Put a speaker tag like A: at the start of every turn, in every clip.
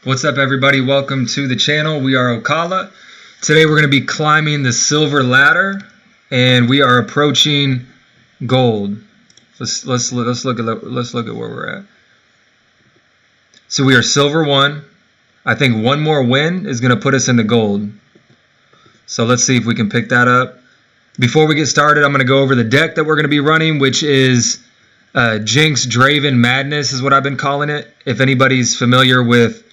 A: What's up, everybody? Welcome to the channel. We are Okala. Today we're going to be climbing the silver ladder, and we are approaching gold. Let's look at where we're at. So we are silver 1. I think one more win is going to put us into gold. So let's see if we can pick that up. Before we get started, I'm going to go over the deck that we're going to be running, which is Jinx Draven Madness is what I've been calling it. If anybody's familiar with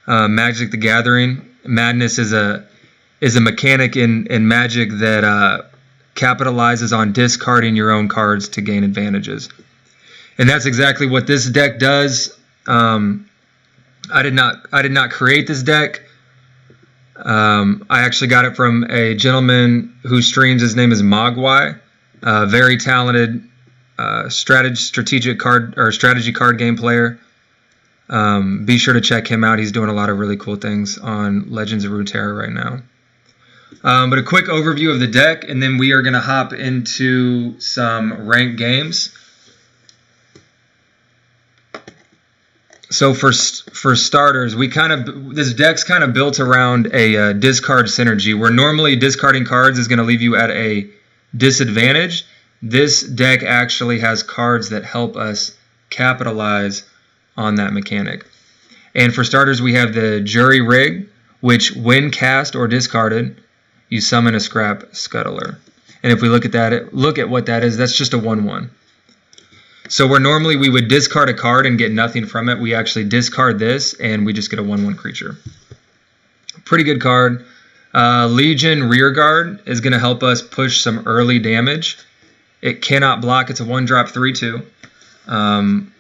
A: Magic the Gathering, Madness is a mechanic in Magic that capitalizes on discarding your own cards to gain advantages, and that's exactly what this deck does. I did not create this deck. I actually got it from a gentleman who streams. His name is Mogwai, very talented strategy card game player. Be sure to check him out. He's doing a lot of really cool things on Legends of Runeterra right now. But a quick overview of the deck, and then we are going to hop into some ranked games. So for starters, this deck's kind of built around a discard synergy, where normally discarding cards is going to leave you at a disadvantage. This deck actually has cards that help us capitalize on that mechanic. And for starters, we have the Jury Rig, which when cast or discarded, you summon a Scrap Scuttler. And if we look at what that is, that's just a 1/1. So where normally we would discard a card and get nothing from it, we actually discard this and we just get a 1/1 creature. Pretty good card. Legion Rearguard is going to help us push some early damage. It cannot block. It's a 1-drop 3/2.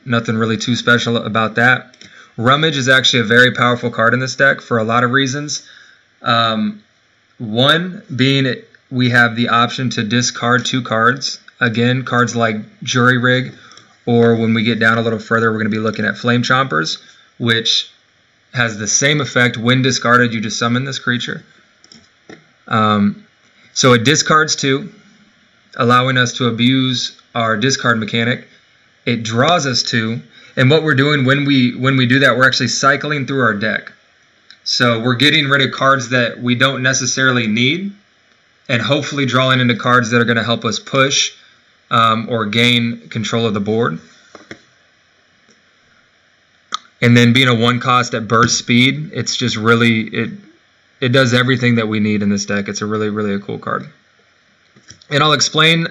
A: Nothing really too special about that. Rummage is actually a very powerful card in this deck for a lot of reasons. One being we have the option to discard 2 cards. Again, cards like Jury Rig, or when we get down a little further, we're going to be looking at Flame Chompers, which has the same effect. When discarded, you just summon this creature. So it discards 2, allowing us to abuse our discard mechanic. It draws us 2, and what we're doing when we do that, we're actually cycling through our deck. So we're getting rid of cards that we don't necessarily need, and hopefully drawing into cards that are going to help us push or gain control of the board. And then being a 1-cost at burst speed, it's just really it does everything that we need in this deck. It's a really a cool card. And I'll explain.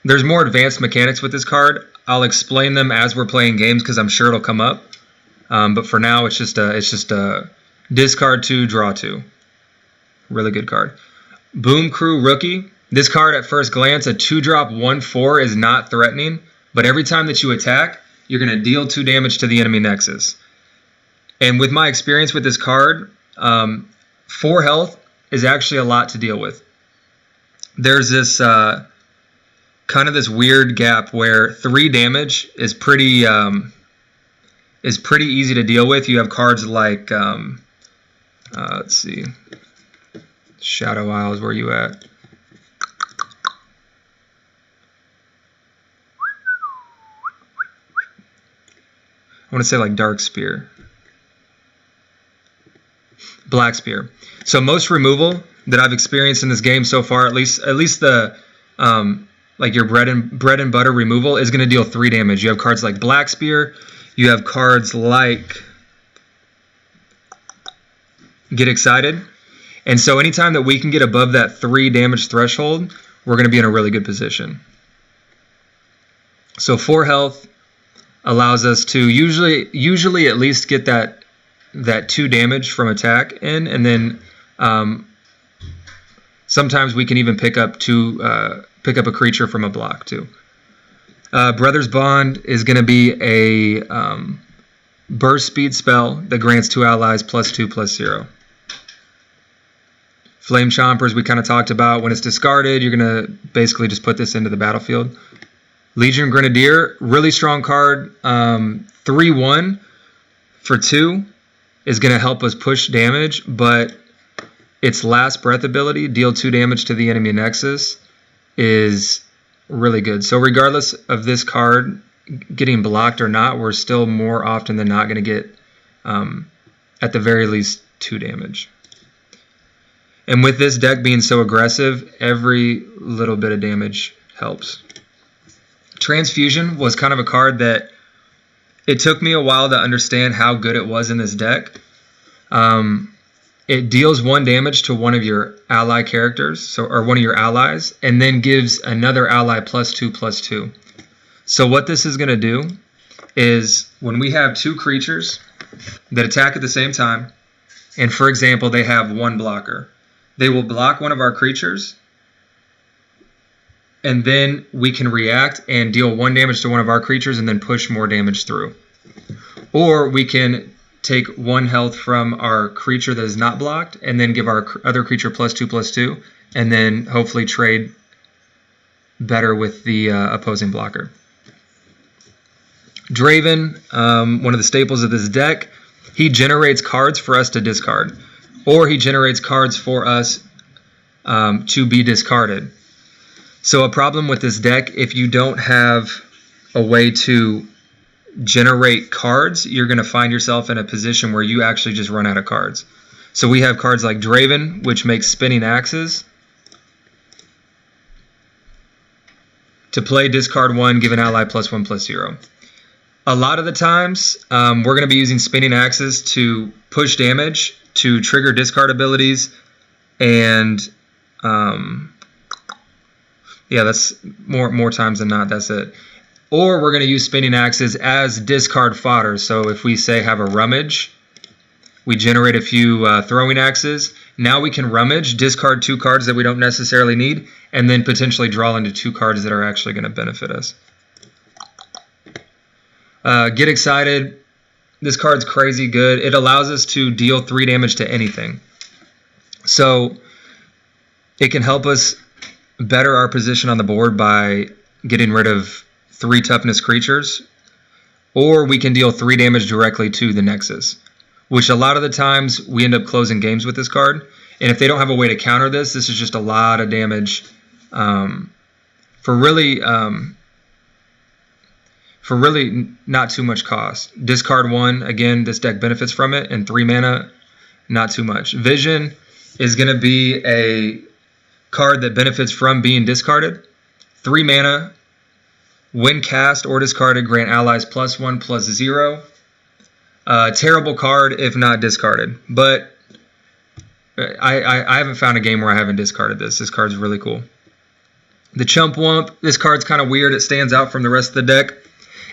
A: There's more advanced mechanics with this card. I'll explain them as we're playing games because I'm sure it'll come up. But for now, it's just a discard 2, draw 2. Really good card. Boom Crew Rookie. This card at first glance, a 2-drop 1/4 is not threatening, but every time that you attack, you're going to deal 2 damage to the enemy nexus. And with my experience with this card, 4 health is actually a lot to deal with. There's this kind of this weird gap where 3 damage is pretty easy to deal with. You have cards like let's see, Shadow Isles. Where are you at? I want to say like Dark Spear, Black Spear. So most removal that I've experienced in this game so far, at least the like your bread and butter removal, is going to deal 3 damage. You have cards like Black Spear. You have cards like Get Excited. And so anytime that we can get above that 3 damage threshold, we're going to be in a really good position. So 4 health allows us to usually at least get that 2 damage from attack in, and then sometimes we can even pick up a creature from a block too. Brothers Bond is going to be a burst speed spell that grants 2 allies +2/+0. Flame Chompers we kind of talked about. When it's discarded, you're going to basically just put this into the battlefield. Legion Grenadier, really strong card. 3/1 for 2 is going to help us push damage, but its Last Breath ability, deal 2 damage to the enemy nexus, is really good. So regardless of this card getting blocked or not, we're still more often than not going to get at the very least 2 damage. And with this deck being so aggressive, every little bit of damage helps. Transfusion was kind of a card that it took me a while to understand how good it was in this deck. It deals 1 damage to one of your ally characters, or one of your allies, and then gives another ally +2/+2. So what this is going to do is when we have 2 creatures that attack at the same time, and for example, they have 1 blocker, they will block one of our creatures, and then we can react and deal 1 damage to one of our creatures and then push more damage through. Or we can take 1 health from our creature that is not blocked and then give our other creature +2/+2 and then hopefully trade better with the opposing blocker. Draven, one of the staples of this deck, he generates cards for us to discard, or he generates cards for us to be discarded. So a problem with this deck, if you don't have a way to generate cards, you're going to find yourself in a position where you actually just run out of cards. So we have cards like Draven, which makes spinning axes. To play, discard 1, give an ally +1/+0. A lot of the times, we're going to be using spinning axes to push damage, to trigger discard abilities, and yeah, that's more times than not, that's it. Or we're going to use spinning axes as discard fodder. So if we say have a rummage, we generate a few throwing axes. Now we can rummage, discard 2 cards that we don't necessarily need, and then potentially draw into 2 cards that are actually going to benefit us. Get excited. This card's crazy good. It allows us to deal 3 damage to anything. So it can help us better our position on the board by getting rid of 3 toughness creatures, or we can deal 3 damage directly to the Nexus, which a lot of the times we end up closing games with this card. And if they don't have a way to counter this, this is just a lot of damage for really not too much cost. Discard 1, again, this deck benefits from it, and 3 mana, not too much. Vision is going to be a card that benefits from being discarded. 3 mana, when cast or discarded, grant allies +1/+0. Terrible card if not discarded, but I haven't found a game where I haven't discarded this. This card's really cool. The Chump Wump, this card's kind of weird. It stands out from the rest of the deck.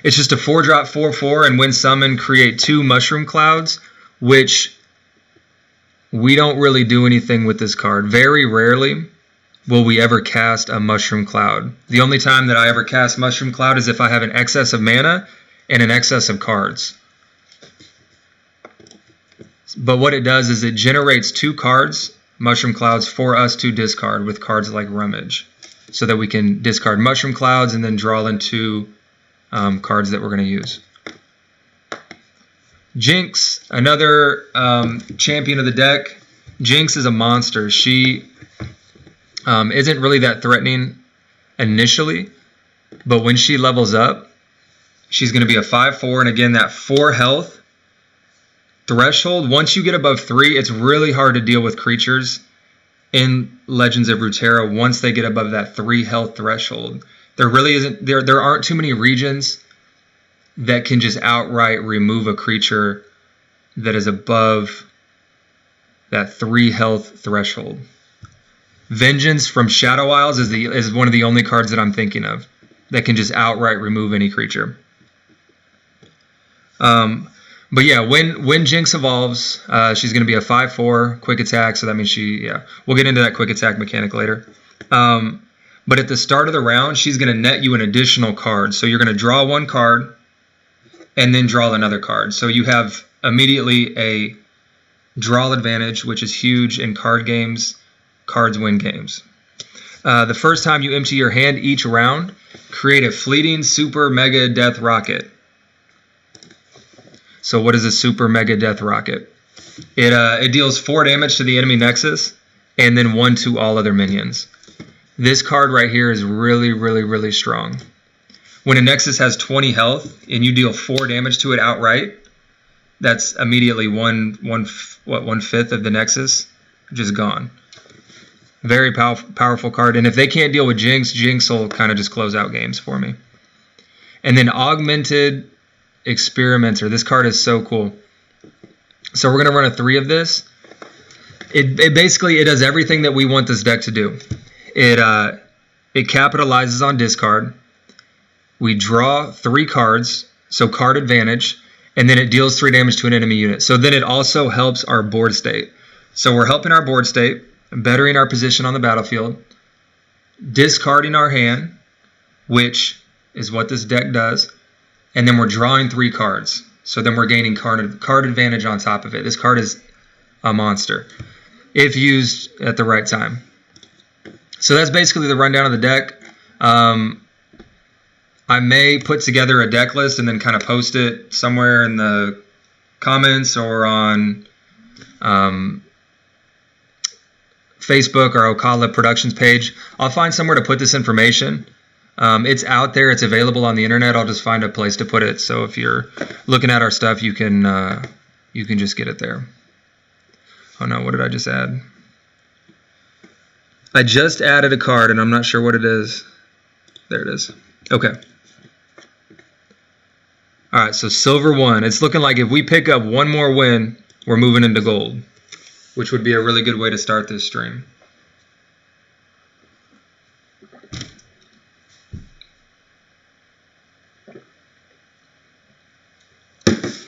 A: It's just a 4-drop 4/4, and when summoned, create 2 mushroom clouds, which we don't really do anything with this card. Very rarely will we ever cast a mushroom cloud. The only time that I ever cast mushroom cloud is if I have an excess of mana and an excess of cards. But what it does is it generates 2 cards, mushroom clouds, for us to discard with cards like Rummage, so that we can discard mushroom clouds and then draw into cards that we're going to use. Jinx, another champion of the deck. Jinx is a monster. She isn't really that threatening initially, but when she levels up, she's going to be a 5/4, and again, that 4 health threshold. Once you get above 3, it's really hard to deal with creatures in Legends of Runeterra once they get above that 3 health threshold. There really isn't, there aren't too many regions that can just outright remove a creature that is above that 3 health threshold. Vengeance from Shadow Isles is one of the only cards that I'm thinking of that can just outright remove any creature. But yeah, when Jinx evolves, she's going to be a 5/4 quick attack, so that means we'll get into that quick attack mechanic later. But at the start of the round, she's going to net you an additional card. So you're going to draw 1 card and then draw another card. So you have immediately a draw advantage, which is huge in card games. Cards win games. The first time you empty your hand each round, create a fleeting super mega death rocket. So what is a super mega death rocket? It deals 4 damage to the enemy nexus and then 1 to all other minions. This card right here is really, really, really strong. When a nexus has 20 health and you deal 4 damage to it outright, that's immediately one fifth of the Nexus just gone. Very powerful card. And if they can't deal with Jinx, Jinx will kind of just close out games for me. And then Augmented Experimenter. This card is so cool. So we're going to run a 3 of this. It basically does everything that we want this deck to do. It capitalizes on discard. We draw 3 cards, so card advantage, and then it deals 3 damage to an enemy unit. So then it also helps our board state. So we're helping our board state, bettering our position on the battlefield, discarding our hand, which is what this deck does, and then we're drawing 3 cards. So then we're gaining card advantage on top of it. This card is a monster if used at the right time. So that's basically the rundown of the deck. I may put together a deck list and then kind of post it somewhere in the comments or on Facebook or Okala.Productions page. I'll find somewhere to put this information. It's out there. It's available on the internet. I'll just find a place to put it. So if you're looking at our stuff, you can just get it there. Oh no, what did I just add? I just added a card and I'm not sure what it is. There it is. Okay. All right, so silver 1. It's looking like if we pick up 1 more win, we're moving into gold, which would be a really good way to start this stream.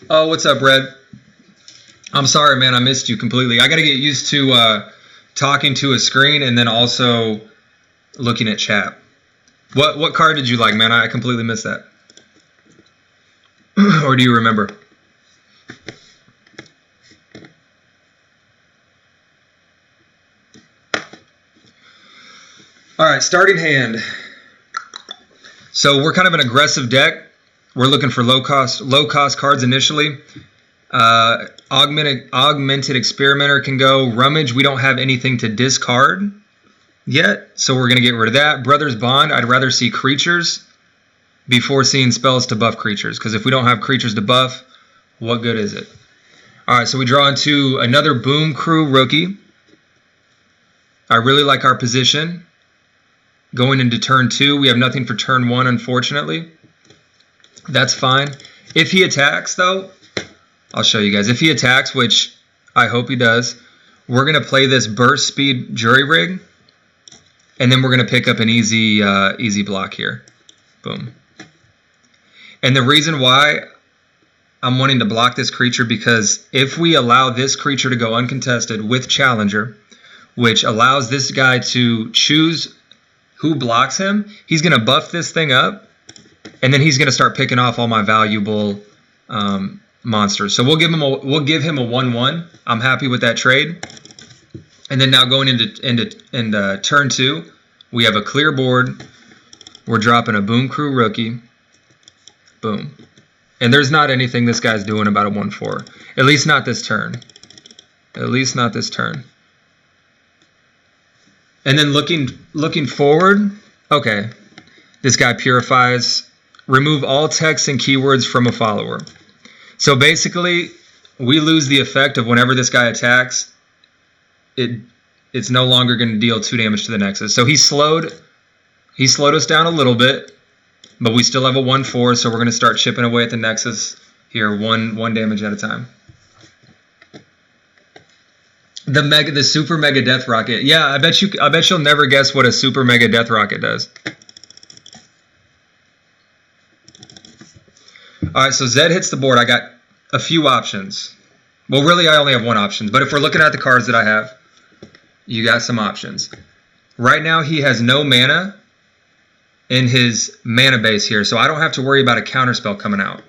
A: Oh, what's up, Red? I'm sorry, man. I missed you completely. I got to get used to talking to a screen and then also looking at chat. What card did you like, man? I completely missed that. Or do you remember? All right, starting hand. So we're kind of an aggressive deck. We're looking for low cost cards initially. Augmented Experimenter can go. Rummage, we don't have anything to discard yet, so we're going to get rid of that. Brother's Bond, I'd rather see creatures before seeing spells to buff creatures, because if we don't have creatures to buff, what good is it? All right, so we draw into another Boom Crew rookie. I really like our position. Going into turn 2, we have nothing for turn 1, unfortunately. That's fine. If he attacks, though, I'll show you guys. If he attacks, which I hope he does, we're going to play this burst speed jury rig, and then we're going to pick up an easy block here. Boom. And the reason why I'm wanting to block this creature, because if we allow this creature to go uncontested with Challenger, which allows this guy to choose who blocks him, he's going to buff this thing up, and then he's going to start picking off all my valuable monsters. So we'll give him a 1/1. I'm happy with that trade. And then now going into turn 2, we have a clear board. We're dropping a Boom Crew rookie. Boom. And there's not anything this guy's doing about a 1/4. At least not this turn. At least not this turn. And then looking forward, okay. This guy purifies. Remove all text and keywords from a follower. So basically, we lose the effect of whenever this guy attacks, it's no longer going to deal 2 damage to the Nexus. So he slowed us down a little bit, but we still have a 1/4, so we're going to start chipping away at the Nexus here, one damage at a time. The Super Mega Death Rocket. Yeah, I bet you'll never guess what a Super Mega Death Rocket does. All right, so Zed hits the board. I got a few options. Well, really, I only have 1 option. But if we're looking at the cards that I have, you got some options. Right now, he has no mana in his mana base here, so I don't have to worry about a counterspell coming out.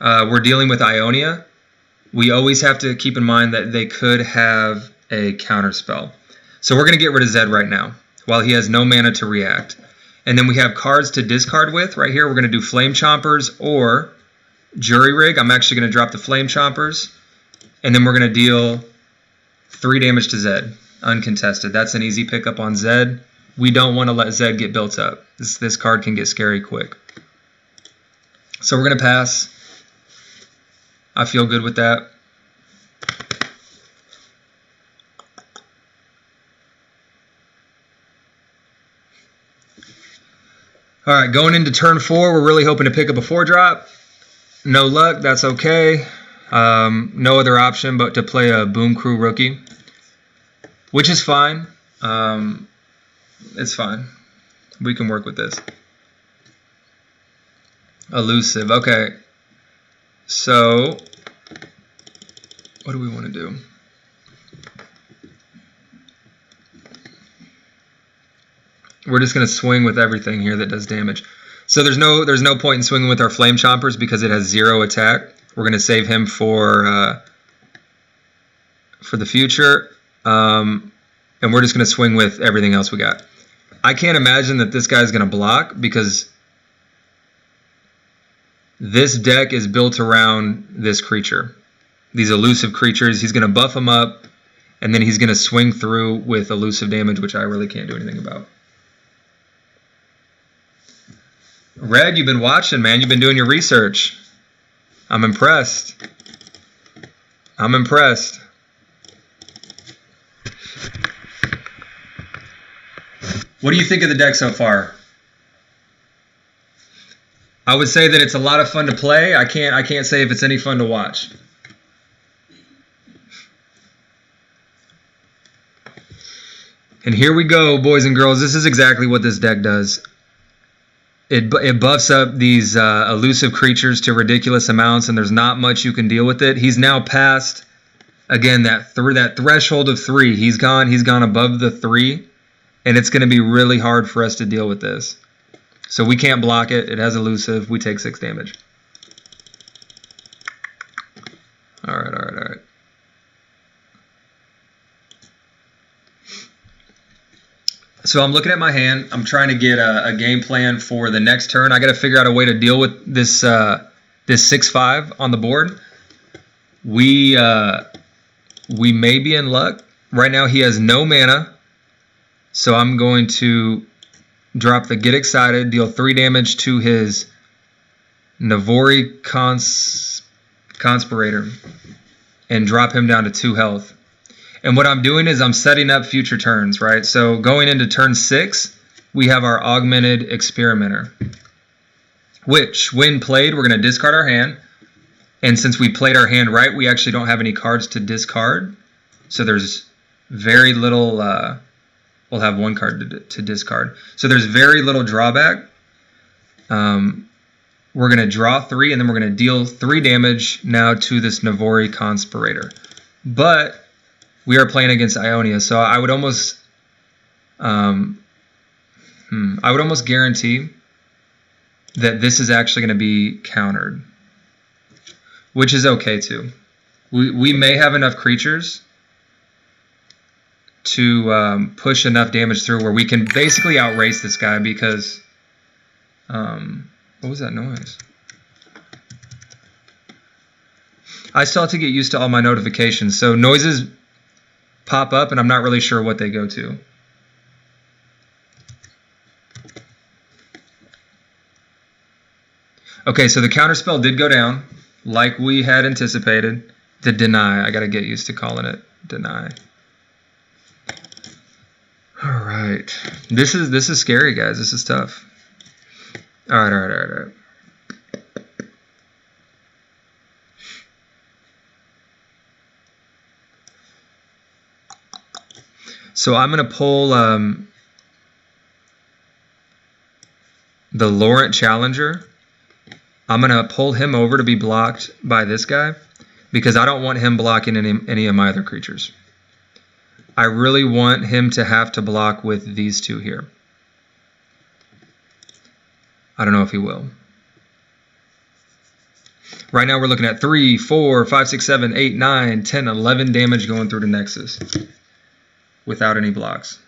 A: We're dealing with Ionia. We always have to keep in mind that they could have a counterspell. So we're going to get rid of Zed right now, while he has no mana to react. And then we have cards to discard with. Right here, we're going to do Flame Chompers or Jury Rig. I'm actually going to drop the Flame Chompers. And then we're going to deal 3 damage to Zed, uncontested. That's an easy pickup on Zed. We don't want to let Zed get built up. This card can get scary quick. So we're going to pass. I feel good with that. All right, going into turn 4, we're really hoping to pick up a 4-drop. No luck, that's okay. No other option but to play a Boom Crew rookie, which is fine. It's fine. We can work with this. Elusive, okay. So, what do we want to do? We're just going to swing with everything here that does damage. So there's no point in swinging with our Flame Chompers because it has 0 attack. We're going to save him for the future. And we're just going to swing with everything else we got. I can't imagine that this guy's going to block because this deck is built around this creature. These elusive creatures. He's going to buff them up, and then he's going to swing through with elusive damage, which I really can't do anything about. Red, you've been watching, man. You've been doing your research. I'm impressed. I'm impressed. What do you think of the deck so far? I would say that it's a lot of fun to play. I can't say if it's any fun to watch. And here we go, boys and girls. This is exactly what this deck does. It buffs up these elusive creatures to ridiculous amounts, and there's not much you can deal with it. He's now past, again, that threshold of 3. He's gone above the 3, and it's going to be really hard for us to deal with this. So we can't block it. It has elusive. We take 6 damage. All right. So I'm looking at my hand. I'm trying to get a game plan for the next turn. I got to figure out a way to deal with this this 6/5 on the board. We may be in luck. Right now he has no mana, so I'm going to drop the Get Excited, deal 3 damage to his Navori Conspirator, and drop him down to 2 health. And what I'm doing is I'm setting up future turns, right? So going into turn 6, we have our Augmented Experimenter, which, when played, we're going to discard our hand. And since we played our hand right, we actually don't have any cards to discard. So there's very little, we'll have 1 card to discard. So there's very little drawback. We're going to draw 3, and then we're going to deal 3 damage now to this Navori Conspirator. But we are playing against Ionia, so I would almost guarantee that this is actually going to be countered, which is okay too. We may have enough creatures to push enough damage through where we can basically outrace this guy because what was that noise? I still have to get used to all my notifications, so noises pop up and I'm not really sure what they go to. Okay, so the counterspell did go down like we had anticipated. The deny, I gotta get used to calling it deny. All right, this is scary, guys. This is tough. All right. So I'm going to pull the Laurent Challenger. I'm going to pull him over to be blocked by this guy because I don't want him blocking any of my other creatures. I really want him to have to block with these 2 here. I don't know if he will. Right now we're looking at 3, 4, 5, 6, 7, 8, 9, 10, 11 damage going through the Nexus without any blocks.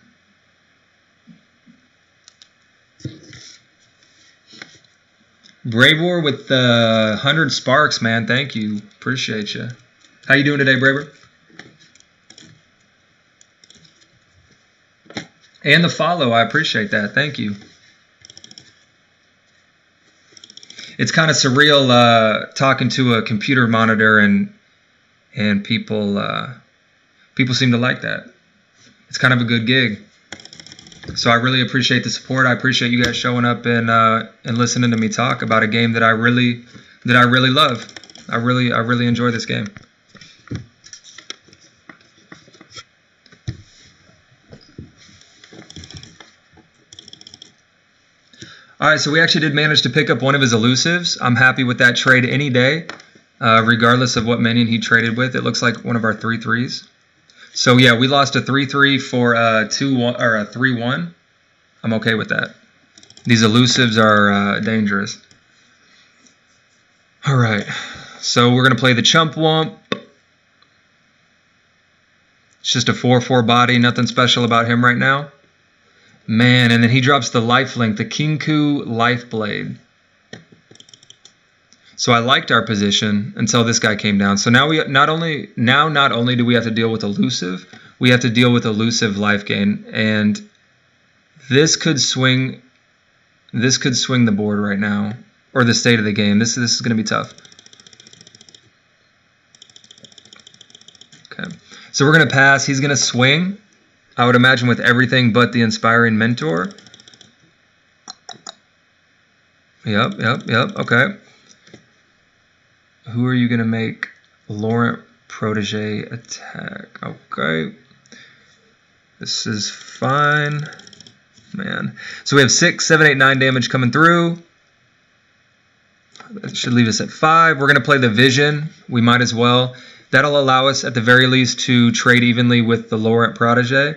A: Bravor with the 100 sparks, man. Thank you. Appreciate you. How you doing today, Bravor? And the follow. I appreciate that. Thank you. It's kind of surreal talking to a computer monitor, and people people seem to like that. It's kind of a good gig. So I really appreciate the support. I appreciate you guys showing up and listening to me talk about a game that I really love. I really enjoy this game. All right, so we actually did manage to pick up one of his elusives. I'm happy with that trade any day, regardless of what minion he traded with. It looks like one of our 3/3s. So yeah, we lost a 3/3 for a 2/1 or a 3/1. I'm okay with that. These elusives are dangerous. All right, so we're gonna play the Chump Wump. It's just a 4/4 body, nothing special about him right now. Man, and then he drops the lifelink, the Kinku Lifeblade. So I liked our position until this guy came down. So now we not only do we have to deal with elusive, we have to deal with elusive life gain, and this could swing the board right now, or the state of the game. This is going to be tough. Okay, so we're going to pass. He's going to swing. I would imagine with everything but the Inspiring Mentor. Yep. Okay. Who are you going to make Laurent Protege attack? Okay. This is fine. Man. So we have 6, 7, 8, 9 damage coming through. That should leave us at 5. We're going to play the Vision. We might as well. That'll allow us, at the very least, to trade evenly with the Laurent Protege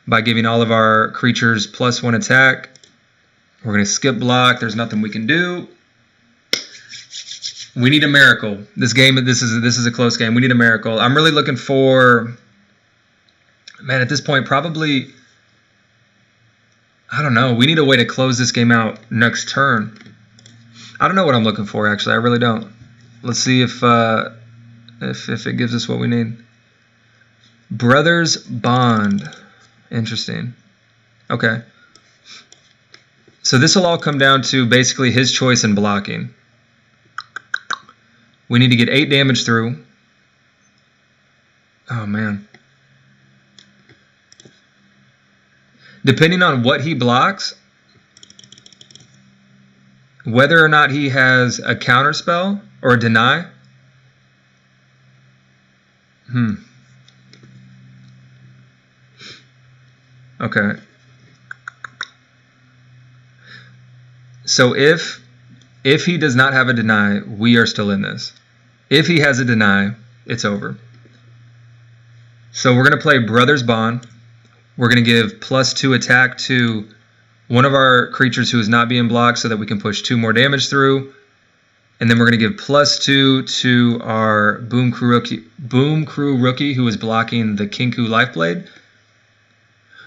A: by giving all of our creatures +1 attack. We're going to skip block. There's nothing we can do. We need a miracle. This is a close game. We need a miracle. I'm really looking for, man, at this point, probably, I don't know. We need a way to close this game out next turn. I don't know what I'm looking for, actually. I really don't. Let's see if it gives us what we need. Brothers Bond. Interesting. Okay. So this will all come down to basically his choice in blocking. We need to get 8 damage through. Oh, man. Depending on what he blocks, whether or not he has a counterspell or a deny. Okay. So if he does not have a deny, we are still in this. If he has a deny, it's over. So we're going to play Brothers Bond. We're going to give +2 attack to one of our creatures who is not being blocked so that we can push 2 more damage through. And then we're going to give +2 to our Boom Crew Rookie who is blocking the Kinku Lifeblade.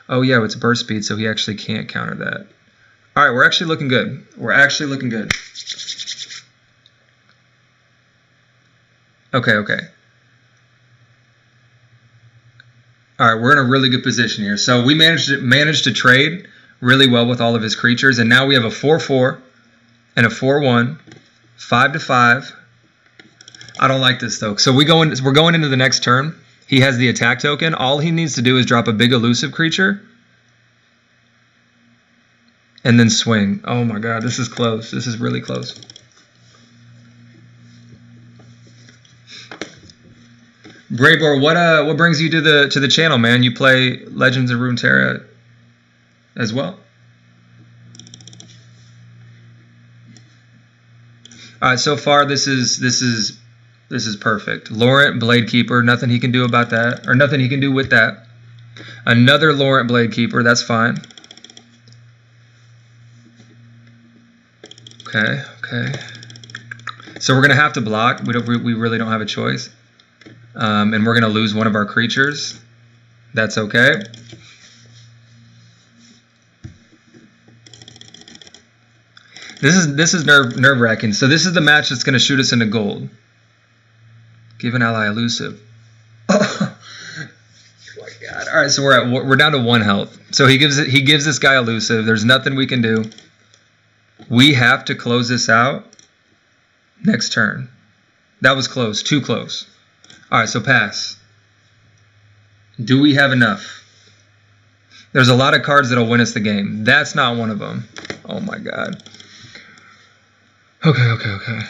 A: Oh yeah, it's burst speed, so he actually can't counter that. All right, we're actually looking good. We're actually looking good. Okay. All right, we're in a really good position here. So we managed to trade really well with all of his creatures, and now we have a 4/4 and a 4/1, 5/5. I don't like this though. So we're going into the next turn. He has the attack token. All he needs to do is drop a big elusive creature and then swing. Oh my god, this is close. This is really close. Braybor, what brings you to the channel, man? You play Legends of Runeterra as well? All right, so far this is perfect. Laurent Bladekeeper, nothing he can do about that, or nothing he can do with that. Another Laurent Bladekeeper, that's fine. Okay. So we're gonna have to block. We really don't have a choice. And we're going to lose one of our creatures. That's okay. This is nerve-wracking. So this is the match that's going to shoot us into gold. Give an ally elusive. Oh my god! All right, so we're down to 1 health. So he gives this guy elusive. There's nothing we can do. We have to close this out next turn. That was close. Too close. All right, so pass. Do we have enough? There's a lot of cards that'll win us the game. That's not one of them. Oh, my God. Okay.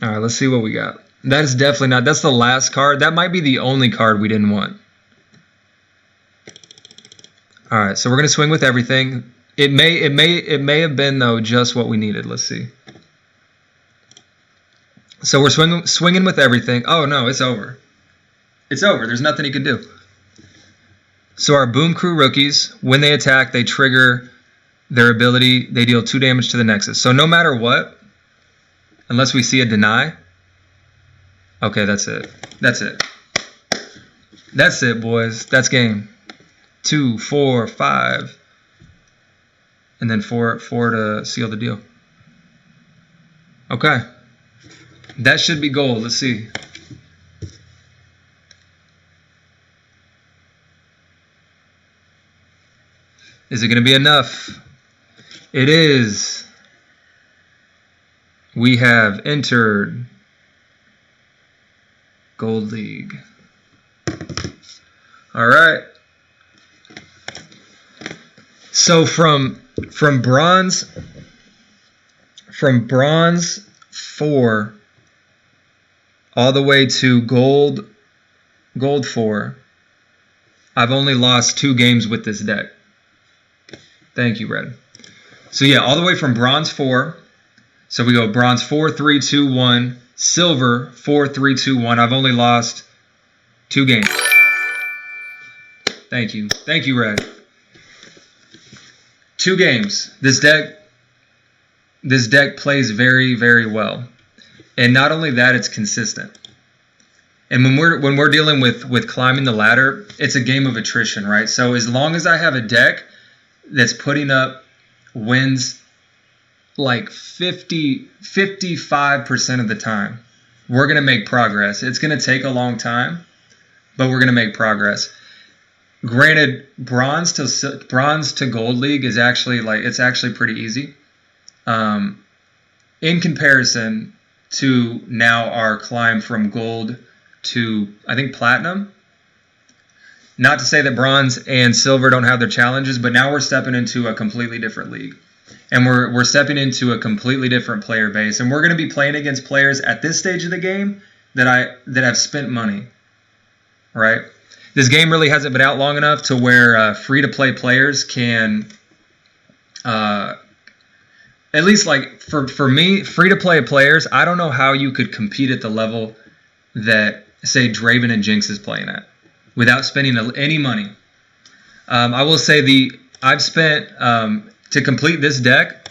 A: All right, let's see what we got. That is definitely not. That's the last card. That might be the only card we didn't want. All right, so we're gonna swing with everything. It may have been though just what we needed. Let's see. So we're swinging with everything. Oh no, it's over. It's over. There's nothing he can do. So our Boom Crew rookies, when they attack, they trigger their ability. They deal 2 damage to the Nexus. So no matter what, unless we see a deny. Okay, that's it. That's it. That's it, boys. That's game. 2, 4, 5, and then 4 to seal the deal. Okay. That should be gold. Let's see. Is it going to be enough? It is. We have entered Gold League. All right. So from bronze 4 all the way to gold 4, I've only lost 2 games with this deck. Thank you, Red. So yeah, all the way from bronze 4. So we go bronze 4, 3, 2, 1, silver 4, 3, 2, 1. I've only lost 2 games. Thank you. Thank you, Red. 2 games. This deck plays very, very well. And not only that, it's consistent. And when we're dealing with climbing the ladder, it's a game of attrition, right? So as long as I have a deck that's putting up wins like 55% of the time, we're going to make progress. It's going to take a long time, but we're going to make progress. Granted, bronze to gold league is actually pretty easy. In comparison to now our climb from gold to, I think, platinum. Not to say that bronze and silver don't have their challenges, but now we're stepping into a completely different league. And we're stepping into a completely different player base. And we're going to be playing against players at this stage of the game that have spent money. Right? This game really hasn't been out long enough to where free-to-play players can, at least like for me, free-to-play players, I don't know how you could compete at the level that, say, Draven and Jinx is playing at without spending any money. I will say I've spent, to complete this deck,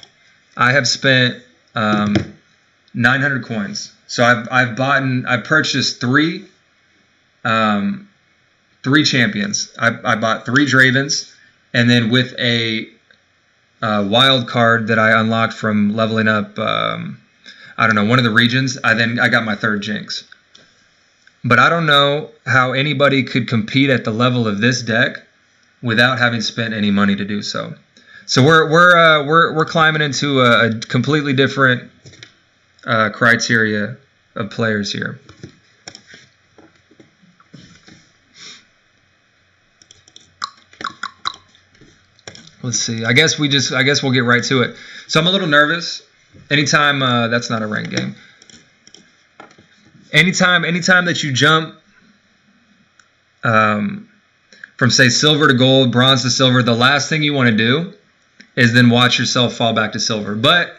A: I have spent 900 coins. So I've purchased 3 champions. I bought 3 Dravens, and then with a wild card that I unlocked from leveling up, I don't know, one of the regions, I got my 3rd Jinx. But I don't know how anybody could compete at the level of this deck without having spent any money to do so. So we're climbing into a completely different criteria of players here. Let's see. I guess we'll get right to it. So I'm a little nervous. Anytime that's not a ranked game. Anytime that you jump from, say, silver to gold, bronze to silver, the last thing you want to do is then watch yourself fall back to silver. But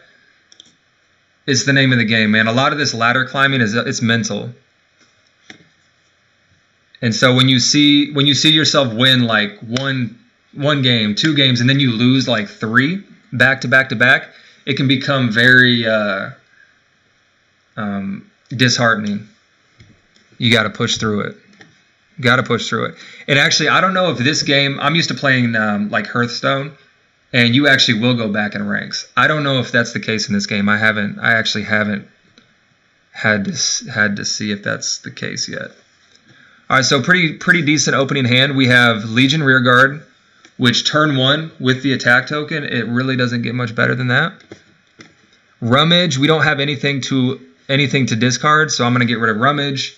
A: it's the name of the game, man. A lot of this ladder climbing it's mental. And so when you see yourself win like one game, 2 games, and then you lose like 3 back to back to back, it can become very disheartening. You got to push through it. And actually, I don't know if this game, I'm used to playing like Hearthstone, and you actually will go back in ranks. I don't know if that's the case in this game. I actually haven't had to see if that's the case yet. All right, so pretty decent opening hand. We have Legion Rearguard, which turn 1 with the attack token, it really doesn't get much better than that. Rummage, we don't have anything to discard, so I'm going to get rid of Rummage.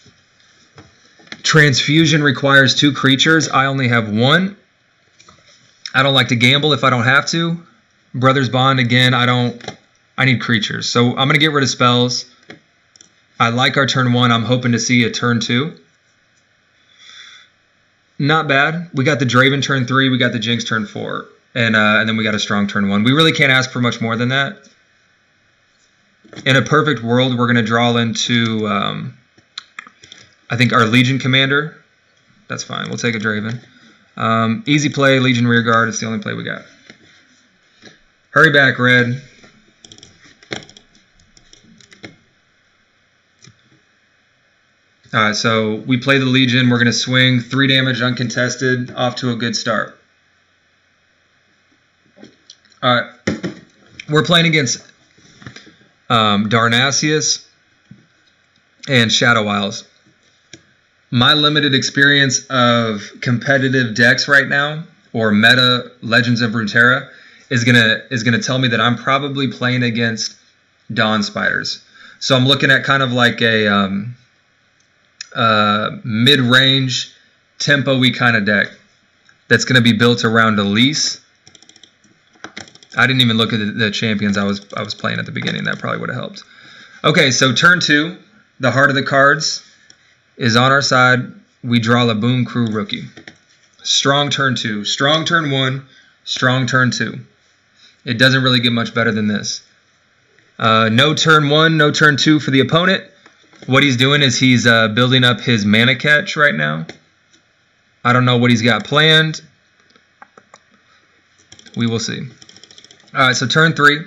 A: Transfusion requires 2 creatures. I only have 1. I don't like to gamble if I don't have to. Brothers Bond, again, I need creatures. So I'm going to get rid of spells. I like our turn 1. I'm hoping to see a turn 2. Not bad. We got the Draven turn 3. We got the Jinx turn 4. And then we got a strong turn 1. We really can't ask for much more than that. In a perfect world, we're going to draw into, I think, our Legion Commander. That's fine. We'll take a Draven. Easy play, Legion Rearguard. It's the only play we got. Hurry back, Red. Alright, so we play the Legion. We're going to swing 3 damage uncontested. Off to a good start. Alright. We're playing against Darnasius and Shadow Isles. My limited experience of competitive decks right now, or meta Legends of Runeterra, is gonna tell me that I'm probably playing against Dawn Spiders. So I'm looking at kind of like a mid-range tempo-y kind of deck that's going to be built around Elise. I didn't even look at the champions I was playing at the beginning. That probably would have helped. Okay, so turn 2, the heart of the cards is on our side. We draw the Boom Crew Rookie. Strong turn 2, strong turn 1, strong turn 2. It doesn't really get much better than this. No turn 1, no turn 2 for the opponent. What he's doing is he's building up his mana catch right now. I don't know what he's got planned. We will see. Alright, so turn 3.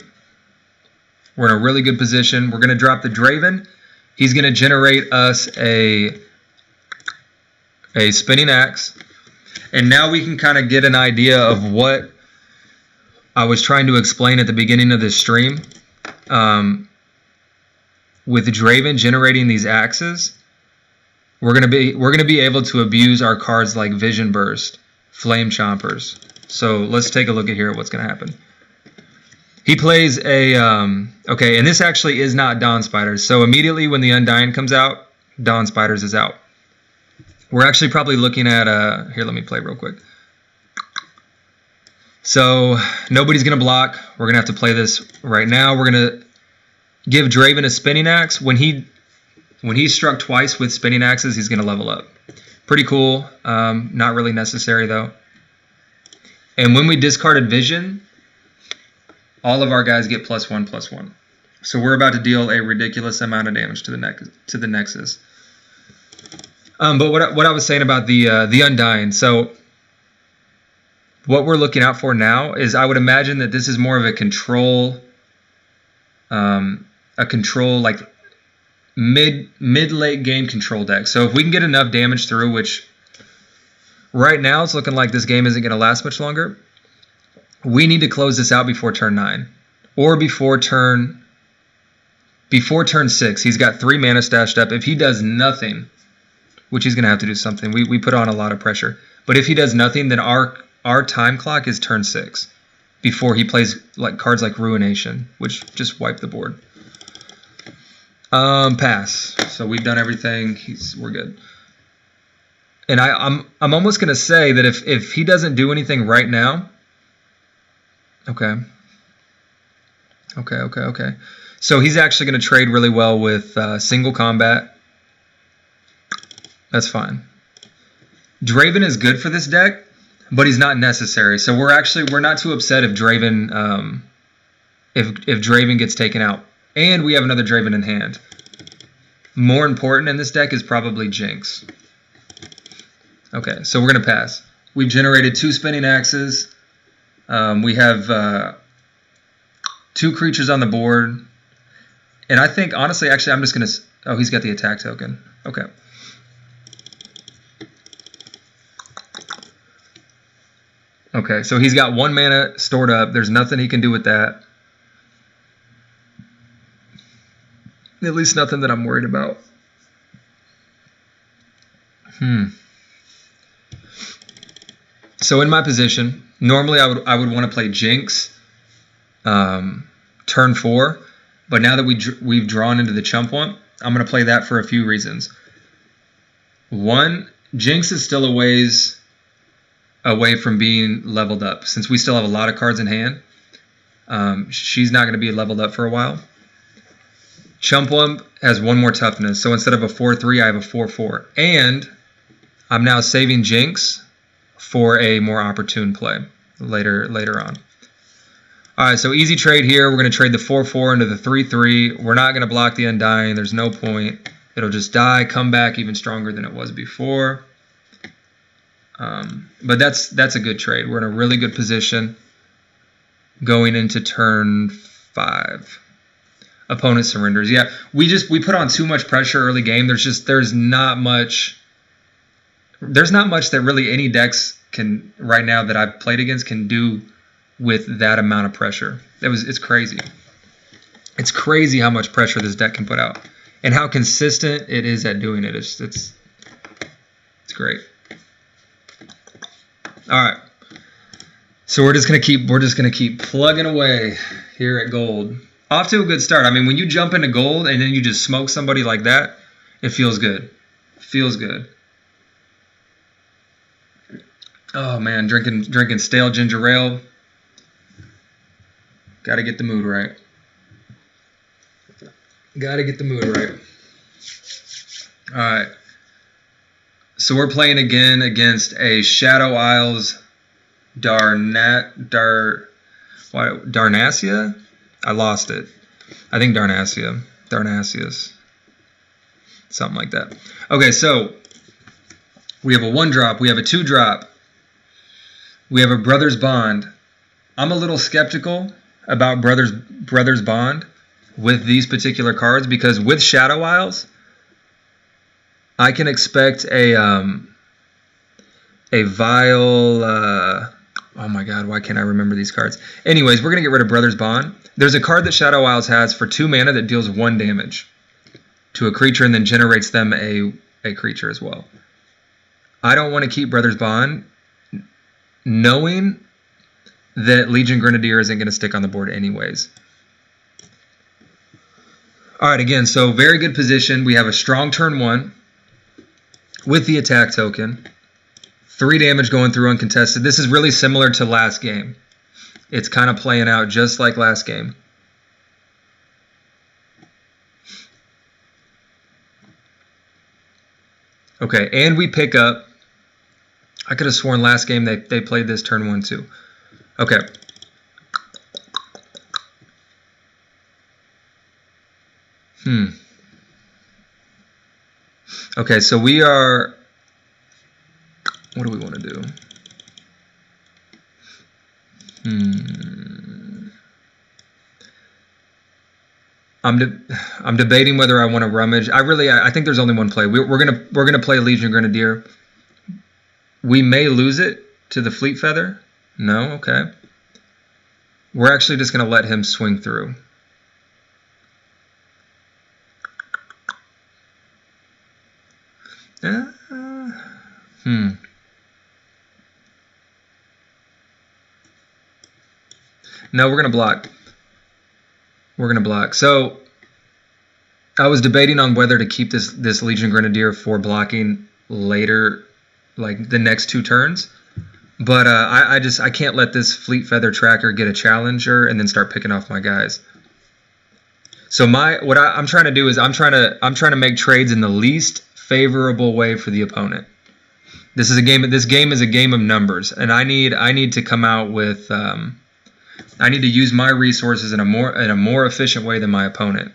A: We're in a really good position. We're going to drop the Draven. He's going to generate us a Spinning Axe. And now we can kind of get an idea of what I was trying to explain at the beginning of this stream. With Draven generating these axes, we're gonna be able to abuse our cards like Vision Burst, Flame Chompers. So let's take a look at here at what's gonna happen. He plays a okay, and this actually is not Dawn Spiders. So immediately when the Undying comes out, Dawn Spiders is out. We're actually probably looking at here. Let me play real quick. So nobody's gonna block. We're gonna have to play this right now. We're gonna give Draven a Spinning Axe. When he's struck twice with Spinning Axes, he's going to level up. Pretty cool. Not really necessary, though. And when we discarded Vision, all of our guys get +1/+1. So we're about to deal a ridiculous amount of damage to the Nexus. But what I was saying about the Undying. So what we're looking out for now is, I would imagine that this is more of a control like mid-late game control deck. So if we can get enough damage through, which right now it's looking like this game isn't going to last much longer, we need to close this out before turn 9 or before turn 6. He's got 3 mana stashed up. If he does nothing, which he's going to have to do something, we put on a lot of pressure. But if he does nothing, then our time clock is turn 6 before he plays like cards like Ruination, which just wipe the board. Pass. So we've done everything. We're good. And I'm almost gonna say that if he doesn't do anything right now. Okay. So he's actually gonna trade really well with single combat. That's fine. Draven is good for this deck, but he's not necessary. So we're not too upset if Draven if Draven gets taken out. And we have another Draven in hand. More important in this deck is probably Jinx. Okay, so we're going to pass. We've generated 2 Spinning Axes. We have 2 creatures on the board. And I think, honestly, actually, I'm just going to... Oh, he's got the attack token. Okay. Okay, so he's got 1 mana stored up. There's nothing he can do with that. At least nothing that I'm worried about. So in my position, normally I would want to play Jinx turn 4. But now that we've drawn into the Chump-Wump, I'm going to play that for a few reasons. One, Jinx is still a ways away from being leveled up. Since we still have a lot of cards in hand, she's not going to be leveled up for a while. Chump-Wump has one more toughness, so instead of a 4-3, I have a 4-4. And I'm now saving Jinx for a more opportune play later on. All right, so easy trade here. We're going to trade the 4-4 into the 3-3. We're not going to block the Undying. There's no point. It'll just die, come back even stronger than it was before. But that's a good trade. We're in a really good position going into turn 5. Opponent surrenders. Yeah, we put on too much pressure early game. There's not much that really any decks can right now that I've played against can do with that amount of pressure. It's crazy. It's crazy how much pressure this deck can put out and how consistent it is at doing it. It's great. All right. So we're just gonna keep plugging away here at gold. Off to a good start. I mean, when you jump into gold and then you just smoke somebody like that, it feels good. Feels good. Oh man, drinking stale ginger ale. Got to get the mood right. Got to get the mood right. All right. So we're playing again against a Shadow Isles Darnassia? I lost it. I think Darnassia. Darnassius. Something like that. Okay, so we have a 1-drop. We have a 2-drop. We have a Brothers Bond. I'm a little skeptical about Brothers Bond with these particular cards because with Shadow Isles, I can expect a vile... oh my god, why can't I remember these cards? Anyways, we're going to get rid of Brothers Bond. There's a card that Shadow Isles has for 2 mana that deals 1 damage to a creature and then generates them a creature as well. I don't want to keep Brothers Bond knowing that Legion Grenadier isn't going to stick on the board anyways. All right, again, so very good position. We have a strong turn 1 with the attack token. 3 damage going through uncontested. This is really similar to last game. It's kind of playing out just like last game. Okay, and we pick up... I could have sworn last game they played this turn 1 too. Okay. Okay, so we are... What do we want to do? I'm debating whether I want to rummage. I think there's only one play. We're gonna play Legion Grenadier. We may lose it to the Fleet Feather. No, okay. We're actually just gonna let him swing through. No, we're going to block. We're going to block. So I was debating on whether to keep this Legion Grenadier for blocking later, like the next 2 turns. But I can't let this Fleet Feather Tracker get a challenger and then start picking off my guys. So what I'm trying to do is I'm trying to make trades in the least favorable way for the opponent. This game is a game of numbers, and I need to come out with I need to use my resources in a more efficient way than my opponent.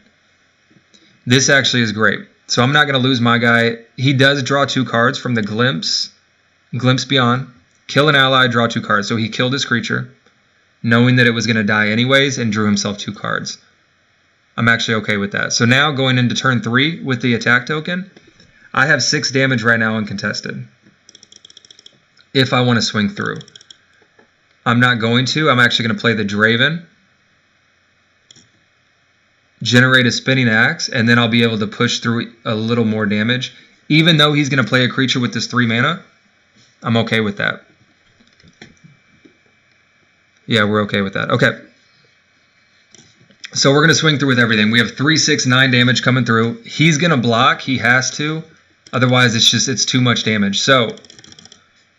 A: This actually is great. So I'm not going to lose my guy. He does draw 2 cards from the Glimpse Beyond. Kill an ally, draw 2 cards. So he killed his creature, knowing that it was going to die anyways, and drew himself 2 cards. I'm actually okay with that. So now going into turn 3 with the attack token, I have 6 damage right now uncontested. If I want to swing through. I'm not going to. I'm actually going to play the Draven, generate a Spinning Axe, and then I'll be able to push through a little more damage. Even though he's going to play a creature with this 3 mana, I'm okay with that. Yeah, we're okay with that. Okay. So we're going to swing through with everything. We have 3, 6, 9 damage coming through. He's going to block. He has to. Otherwise, it's too much damage. So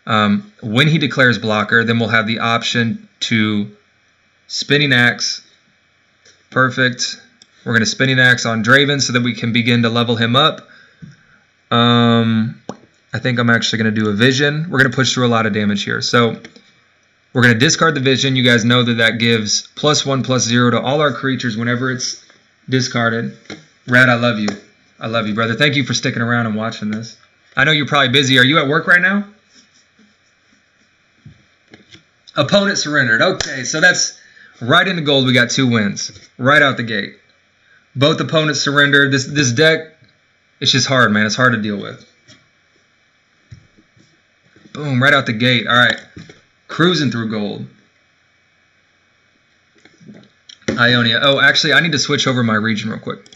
A: when he declares blocker, then we'll have the option to Spinning Axe. Perfect. We're going to Spinning Axe on Draven so that we can begin to level him up. I think I'm actually going to do a Vision. We're going to push through a lot of damage here. So we're going to discard the Vision. You guys know that gives +1/+0 to all our creatures whenever it's discarded. Rad, I love you. I love you, brother. Thank you for sticking around and watching this. I know you're probably busy. Are you at work right now? Opponent surrendered. Okay, so that's right into gold. We got 2 wins right out the gate. Both opponents surrendered. This deck, it's just hard, man. It's hard to deal with. Boom, right out the gate. All right, cruising through gold. Ionia. Oh, actually, I need to switch over my region real quick.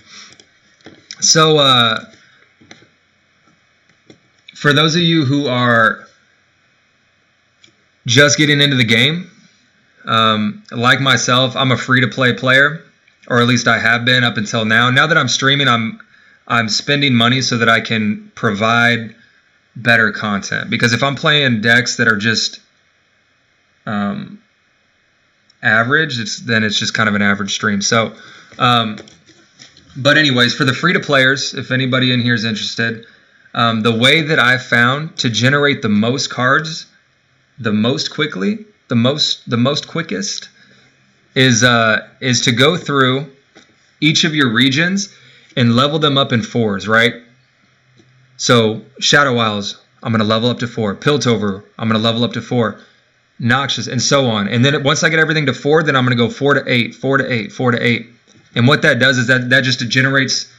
A: So, for those of you who are just getting into the game, like myself, I'm a free-to-play player, or at least I have been up until now. Now that I'm streaming, I'm spending money so that I can provide better content. Because if I'm playing decks that are just average, then it's just kind of an average stream. So, but anyways, for the free-to-players, if anybody in here is interested, the way that I've found to generate the most cards the most quickly, the most quickest, is to go through each of your regions and level them up in 4s, right? So Shadow Isles, I'm going to level up to 4. Piltover, I'm going to level up to 4. Noxious, and so on. And then once I get everything to 4, then I'm going to go 4 to 8, 4 to 8, 4 to 8. And what that does is that just generates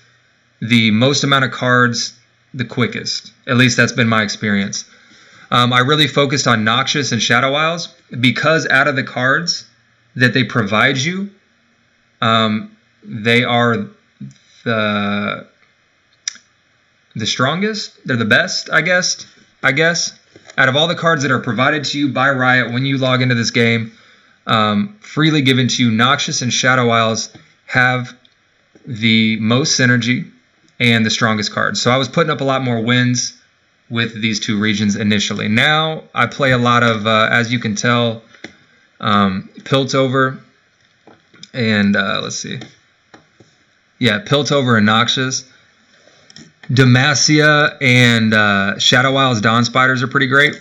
A: the most amount of cards the quickest. At least that's been my experience. I really focused on Noxious and Shadow Isles because out of the cards that they provide you, they are the strongest. They're the best, I guess. Out of all the cards that are provided to you by Riot when you log into this game, freely given to you, Noxious and Shadow Isles have the most synergy and the strongest cards. So I was putting up a lot more wins with these 2 regions initially. Now I play a lot of, as you can tell, Piltover and let's see. Yeah, Piltover and Noxious. Demacia and Shadow Isles Dawn Spiders are pretty great.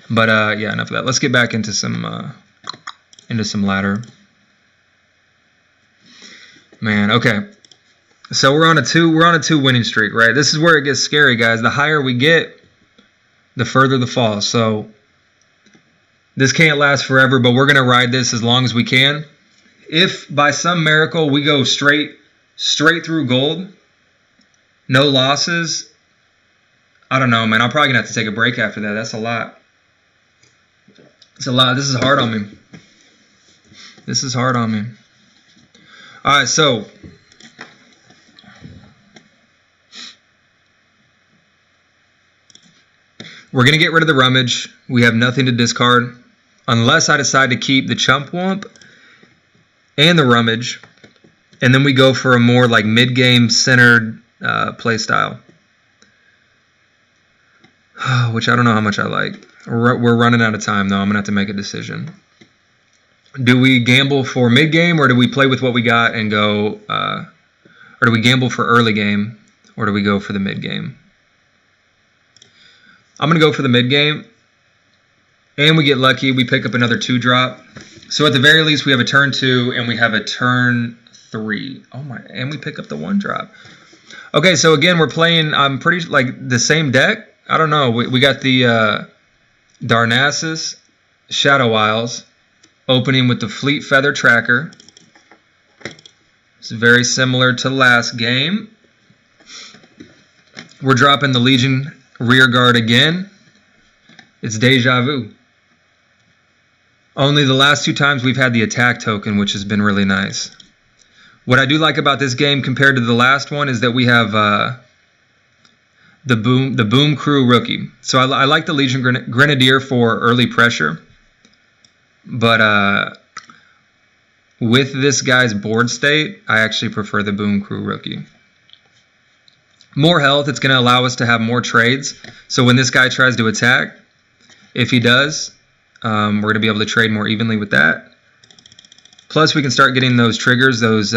A: But yeah, enough of that. Let's get back into some ladder. Man, okay. So we're on a 2 winning streak, right? This is where it gets scary, guys. The higher we get, the further the fall. So this can't last forever, but we're going to ride this as long as we can. If by some miracle we go straight through gold, no losses, I don't know, man. I'm probably going to have to take a break after that. That's a lot. It's a lot. This is hard on me. All right, so we're going to get rid of the Rummage. We have nothing to discard unless I decide to keep the Chump Wump and the Rummage. And then we go for a more like mid-game centered play style, which I don't know how much I like. We're running out of time, though. I'm going to have to make a decision. Do we gamble for mid-game, or do we play with what we got and go, or do we gamble for early game, or do we go for the mid-game? I'm going to go for the mid-game, and we get lucky. We pick up another 2-drop. So at the very least, we have a turn 2, and we have a turn 3. Oh my! And we pick up the 1-drop. Okay, so again, we're playing, I'm pretty, like, the same deck. I don't know. We got the Darnassus, Shadow Isles, opening with the Fleet Feather Tracker. It's very similar to last game. We're dropping the Legion Rear Guard again. It's deja vu. Only the last 2 times we've had the attack token, which has been really nice. What I do like about this game compared to the last one is that we have the Boom Crew Rookie. So I like the Legion Grenadier for early pressure. But with this guy's board state, I actually prefer the Boom Crew Rookie. More health, it's going to allow us to have more trades. So when this guy tries to attack, if he does, we're going to be able to trade more evenly with that. Plus, we can start getting those triggers, those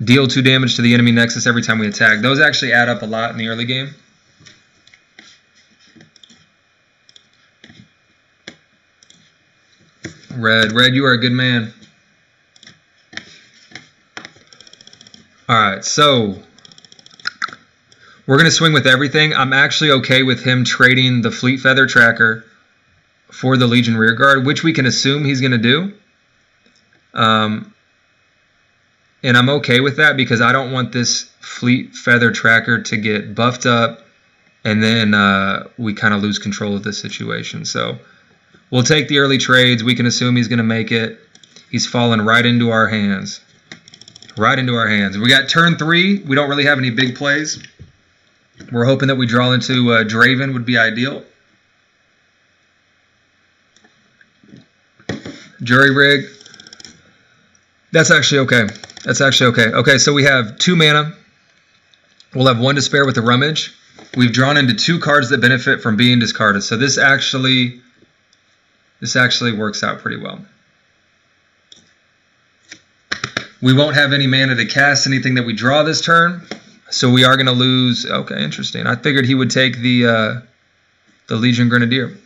A: deal 2 damage to the enemy nexus every time we attack. Those actually add up a lot in the early game. Red, you are a good man. Alright, so we're going to swing with everything. I'm actually okay with him trading the Fleet Feather Tracker for the Legion Rearguard, which we can assume he's going to do. And I'm okay with that because I don't want this Fleet Feather Tracker to get buffed up and then we kind of lose control of the situation. So we'll take the early trades. We can assume he's going to make it. He's fallen right into our hands. Right into our hands. We got turn 3. We don't really have any big plays. We're hoping that we draw into Draven would be ideal. Jury Rig. That's actually okay. That's actually okay. Okay, so we have 2 mana. We'll have 1 to spare with the Rummage. We've drawn into 2 cards that benefit from being discarded. So this actually works out pretty well. We won't have any mana to cast anything that we draw this turn. So we are going to lose. Okay, interesting. I figured he would take the Legion Grenadier.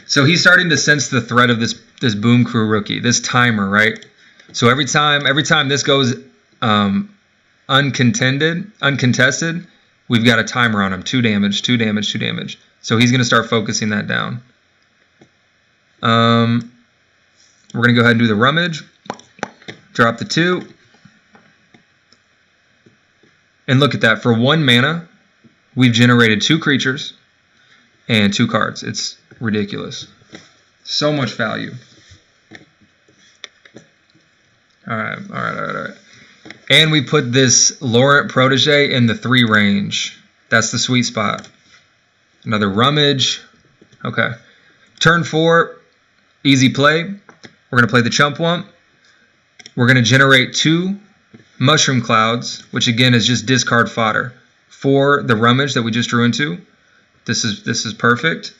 A: So he's starting to sense the threat of this Boom Crew Rookie, this timer, right? So every time this goes uncontested, we've got a timer on him. 2 damage, 2 damage, 2 damage. So he's going to start focusing that down. We're going to go ahead and do the Rummage. Drop the 2. And look at that. For 1 mana, we've generated 2 creatures and 2 cards. It's ridiculous. So much value. All right. And we put this Laurent Protege in the 3 range. That's the sweet spot. Another Rummage. Okay. Turn 4, easy play. We're going to play the Chump Wump. We're going to generate 2 Mushroom Clouds, which again is just discard fodder for the Rummage that we just drew into. This is perfect.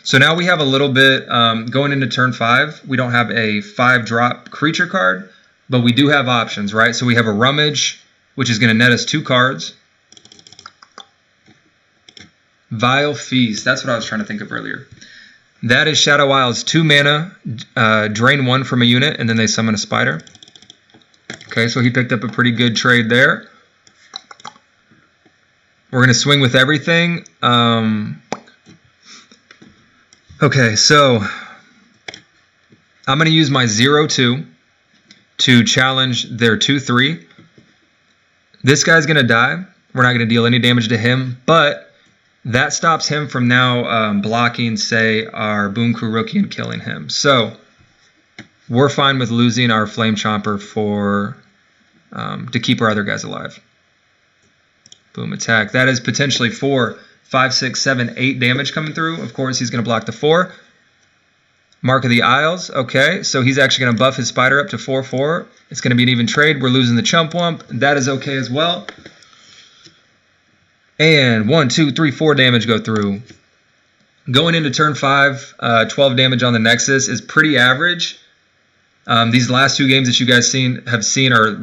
A: So now we have a little bit, going into turn 5, we don't have a 5-drop creature card, but we do have options, right? So we have a Rummage, which is going to net us 2 cards. Vile Feast, that's what I was trying to think of earlier. That is Shadow Isle's 2 mana, drain 1 from a unit, and then they summon a spider. Okay, so he picked up a pretty good trade there. We're going to swing with everything. Okay, so I'm going to use my 0-2 to challenge their 2-3. This guy's going to die. We're not going to deal any damage to him, but that stops him from now blocking, say, our Boom Crew Rookie and killing him. So we're fine with losing our Flame Chomper for to keep our other guys alive. Boom, attack. That is potentially 4, 5, 6, 7, 8 damage coming through. Of course, he's going to block the 4. Mark of the Isles. Okay, so he's actually going to buff his spider up to 4/4. It's going to be an even trade. We're losing the Chump Wump. That is okay as well. And 1, 2, 3, 4 damage go through. Going into turn 5, 12 damage on the Nexus is pretty average. These last 2 games that you guys have seen are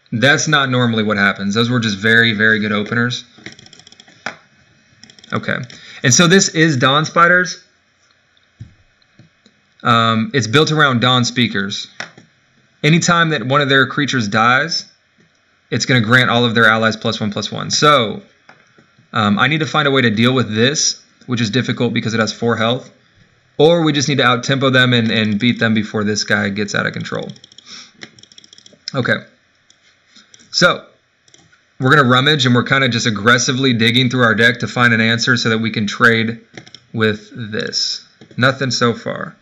A: that's not normally what happens. Those were just very, very good openers. Okay, and so this is Dawn Spiders. It's built around Dawn Speakers. Anytime that one of their creatures dies, it's going to grant all of their allies +1/+1. So I need to find a way to deal with this, which is difficult because it has 4 health. Or we just need to out-tempo them and beat them before this guy gets out of control. Okay. So we're going to rummage, and we're kind of just aggressively digging through our deck to find an answer so that we can trade with this. Nothing so far.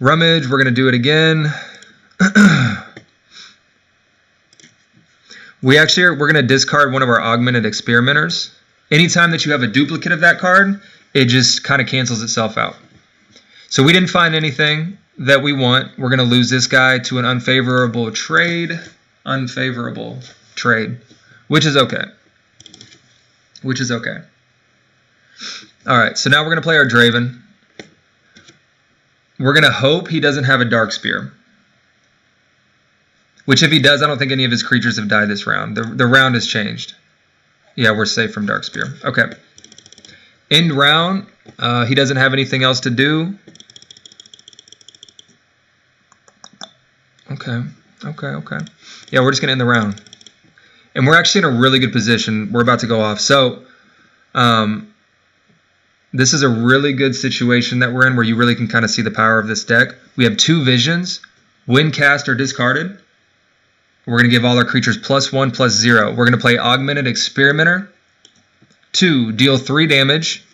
A: Rummage, we're going to do it again. We're going to discard one of our Augmented Experimenters. Anytime that you have a duplicate of that card, it just kind of cancels itself out. So we didn't find anything that we want. We're going to lose this guy to an unfavorable trade. Unfavorable trade, which is okay. Which is okay. All right, so now we're going to play our Draven. We're going to hope he doesn't have a Dark Spear. Which if he does, I don't think any of his creatures have died this round. The round has changed. Yeah, we're safe from Dark Spear. Okay. End round. He doesn't have anything else to do. Okay. Yeah, we're just going to end the round. And we're actually in a really good position. We're about to go off. So, this is a really good situation that we're in where you really can kind of see the power of this deck. We have 2 visions. When cast or discarded, we're going to give all our creatures +1/+0. We're going to play Augmented Experimenter. 2, deal 3 damage.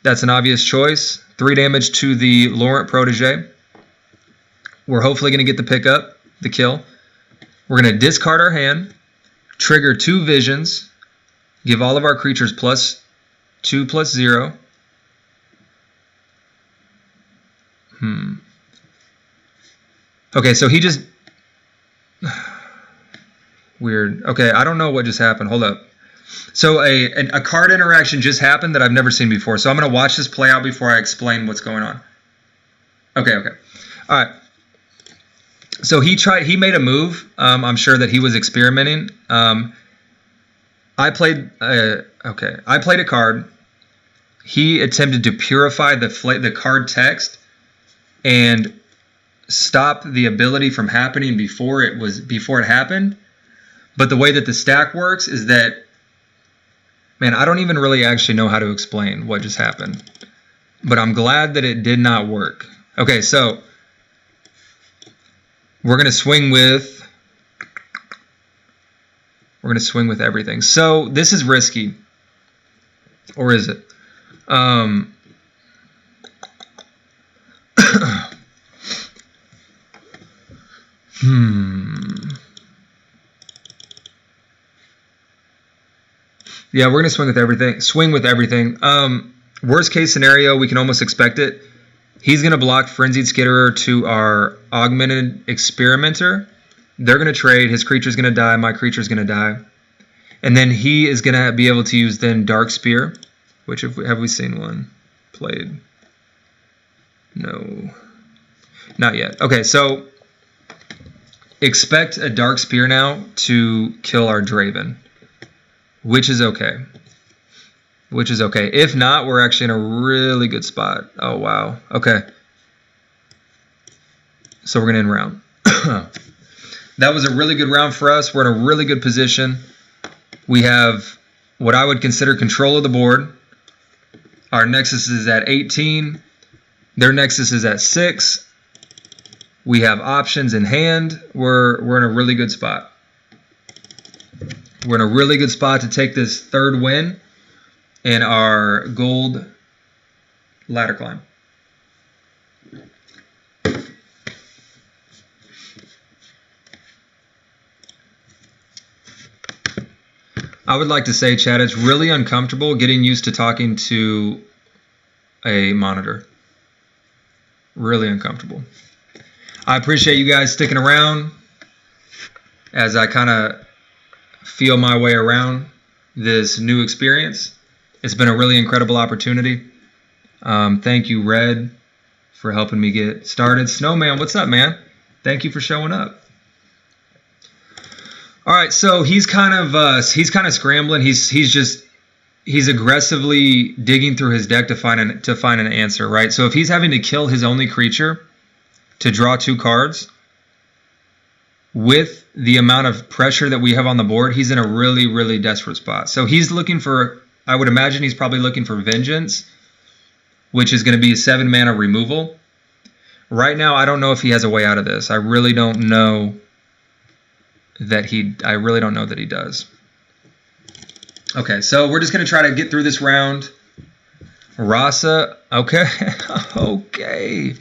A: That's an obvious choice. 3 damage to the Laurent Protege. We're hopefully going to get the pickup, the kill. We're going to discard our hand, trigger 2 visions, give all of our creatures +2/+0. Okay, so he just... Weird. Okay, I don't know what just happened. Hold up. So a card interaction just happened that I've never seen before. So I'm going to watch this play out before I explain what's going on. Okay. All right. So he made a move. I'm sure that he was experimenting. I played a card. He attempted to purify the card text and stop the ability from happening before it happened. But the way that the stack works is that, man, I don't even really actually know how to explain what just happened. But I'm glad that it did not work. Okay, so we're going to swing with everything. So this is risky. Or is it? Yeah, we're going to swing with everything. Worst case scenario, we can almost expect it. He's going to block Frenzied Skitterer to our Augmented Experimenter. They're going to trade. His creature's going to die. My creature's going to die. And then he is going to be able to use then Dark Spear, which have we seen one played? No. Not yet. Okay, so expect a Dark Spear now to kill our Draven, which is okay. If not, we're actually in a really good spot. Oh, wow. Okay. So we're going to end round. That was a really good round for us. We're in a really good position. We have what I would consider control of the board. Our Nexus is at 18. Their Nexus is at 6. We have options in hand. We're in a really good spot. We're in a really good spot to take this 3rd win in our gold ladder climb. I would like to say, Chad, it's really uncomfortable getting used to talking to a monitor. Really uncomfortable. I appreciate you guys sticking around as I kind of feel my way around this new experience. It's been a really incredible opportunity. Thank you, Red, for helping me get started. Snowman, what's up, man? Thank you for showing up. All right, so he's kind of scrambling. He's aggressively digging through his deck to find an answer, right? So if he's having to kill his only creature to draw 2 cards, with the amount of pressure that we have on the board, he's in a really, really desperate spot. So he's looking for, I would imagine he's probably looking for Vengeance, which is going to be a 7-mana removal. Right now, I don't know if he has a way out of this. I really don't know that he does. Okay, so we're just going to try to get through this round. Rasa, okay. Okay.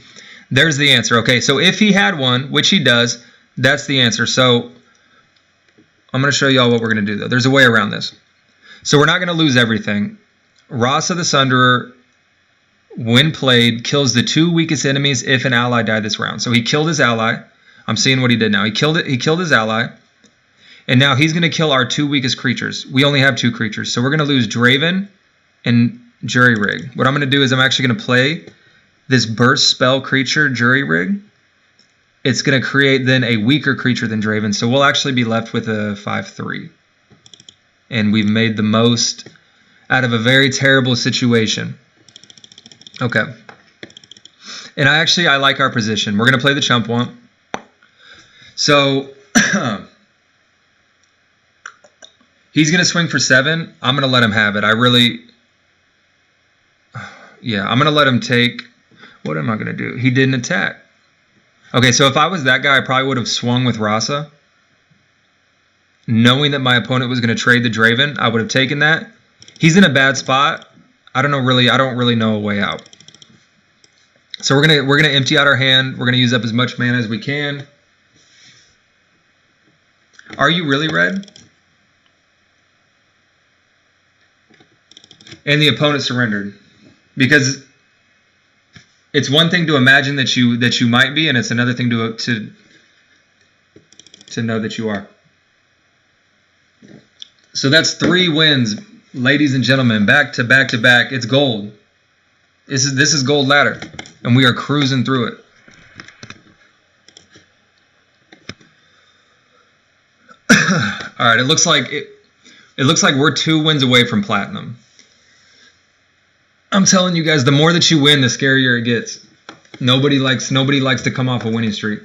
A: There's the answer. Okay, so if he had one, which he does, that's the answer. So I'm going to show you all what we're going to do, though. There's a way around this. So we're not going to lose everything. Rasa the Sunderer when played, kills the 2 weakest enemies if an ally died this round. So he killed his ally. I'm seeing what he did now. He killed his ally. And now he's going to kill our 2 weakest creatures. We only have 2 creatures. So we're going to lose Draven and Jury Rig. What I'm going to do is I'm actually going to play this burst spell creature, Jury Rig. It's going to create then a weaker creature than Draven. So we'll actually be left with a 5/3. And we've made the most out of a very terrible situation. Okay. And I like our position. We're going to play the Chump Wump. So he's going to swing for 7. I'm going to let him have it. Yeah, I'm going to let him take. What am I going to do? He didn't attack. Okay, so if I was that guy, I probably would have swung with Rasa. Knowing that my opponent was going to trade the Draven, I would have taken that. He's in a bad spot. I don't really know a way out. So we're gonna empty out our hand. We're gonna use up as much mana as we can. Are you really red? And the opponent surrendered. Because it's one thing to imagine that you might be, and it's another thing to know that you are. So that's 3 wins, ladies and gentlemen, back to back to back. It's gold. This is gold ladder, and we are cruising through it. All right, it looks like we're 2 wins away from platinum. I'm telling you guys, the more that you win, the scarier it gets. Nobody likes to come off a winning streak.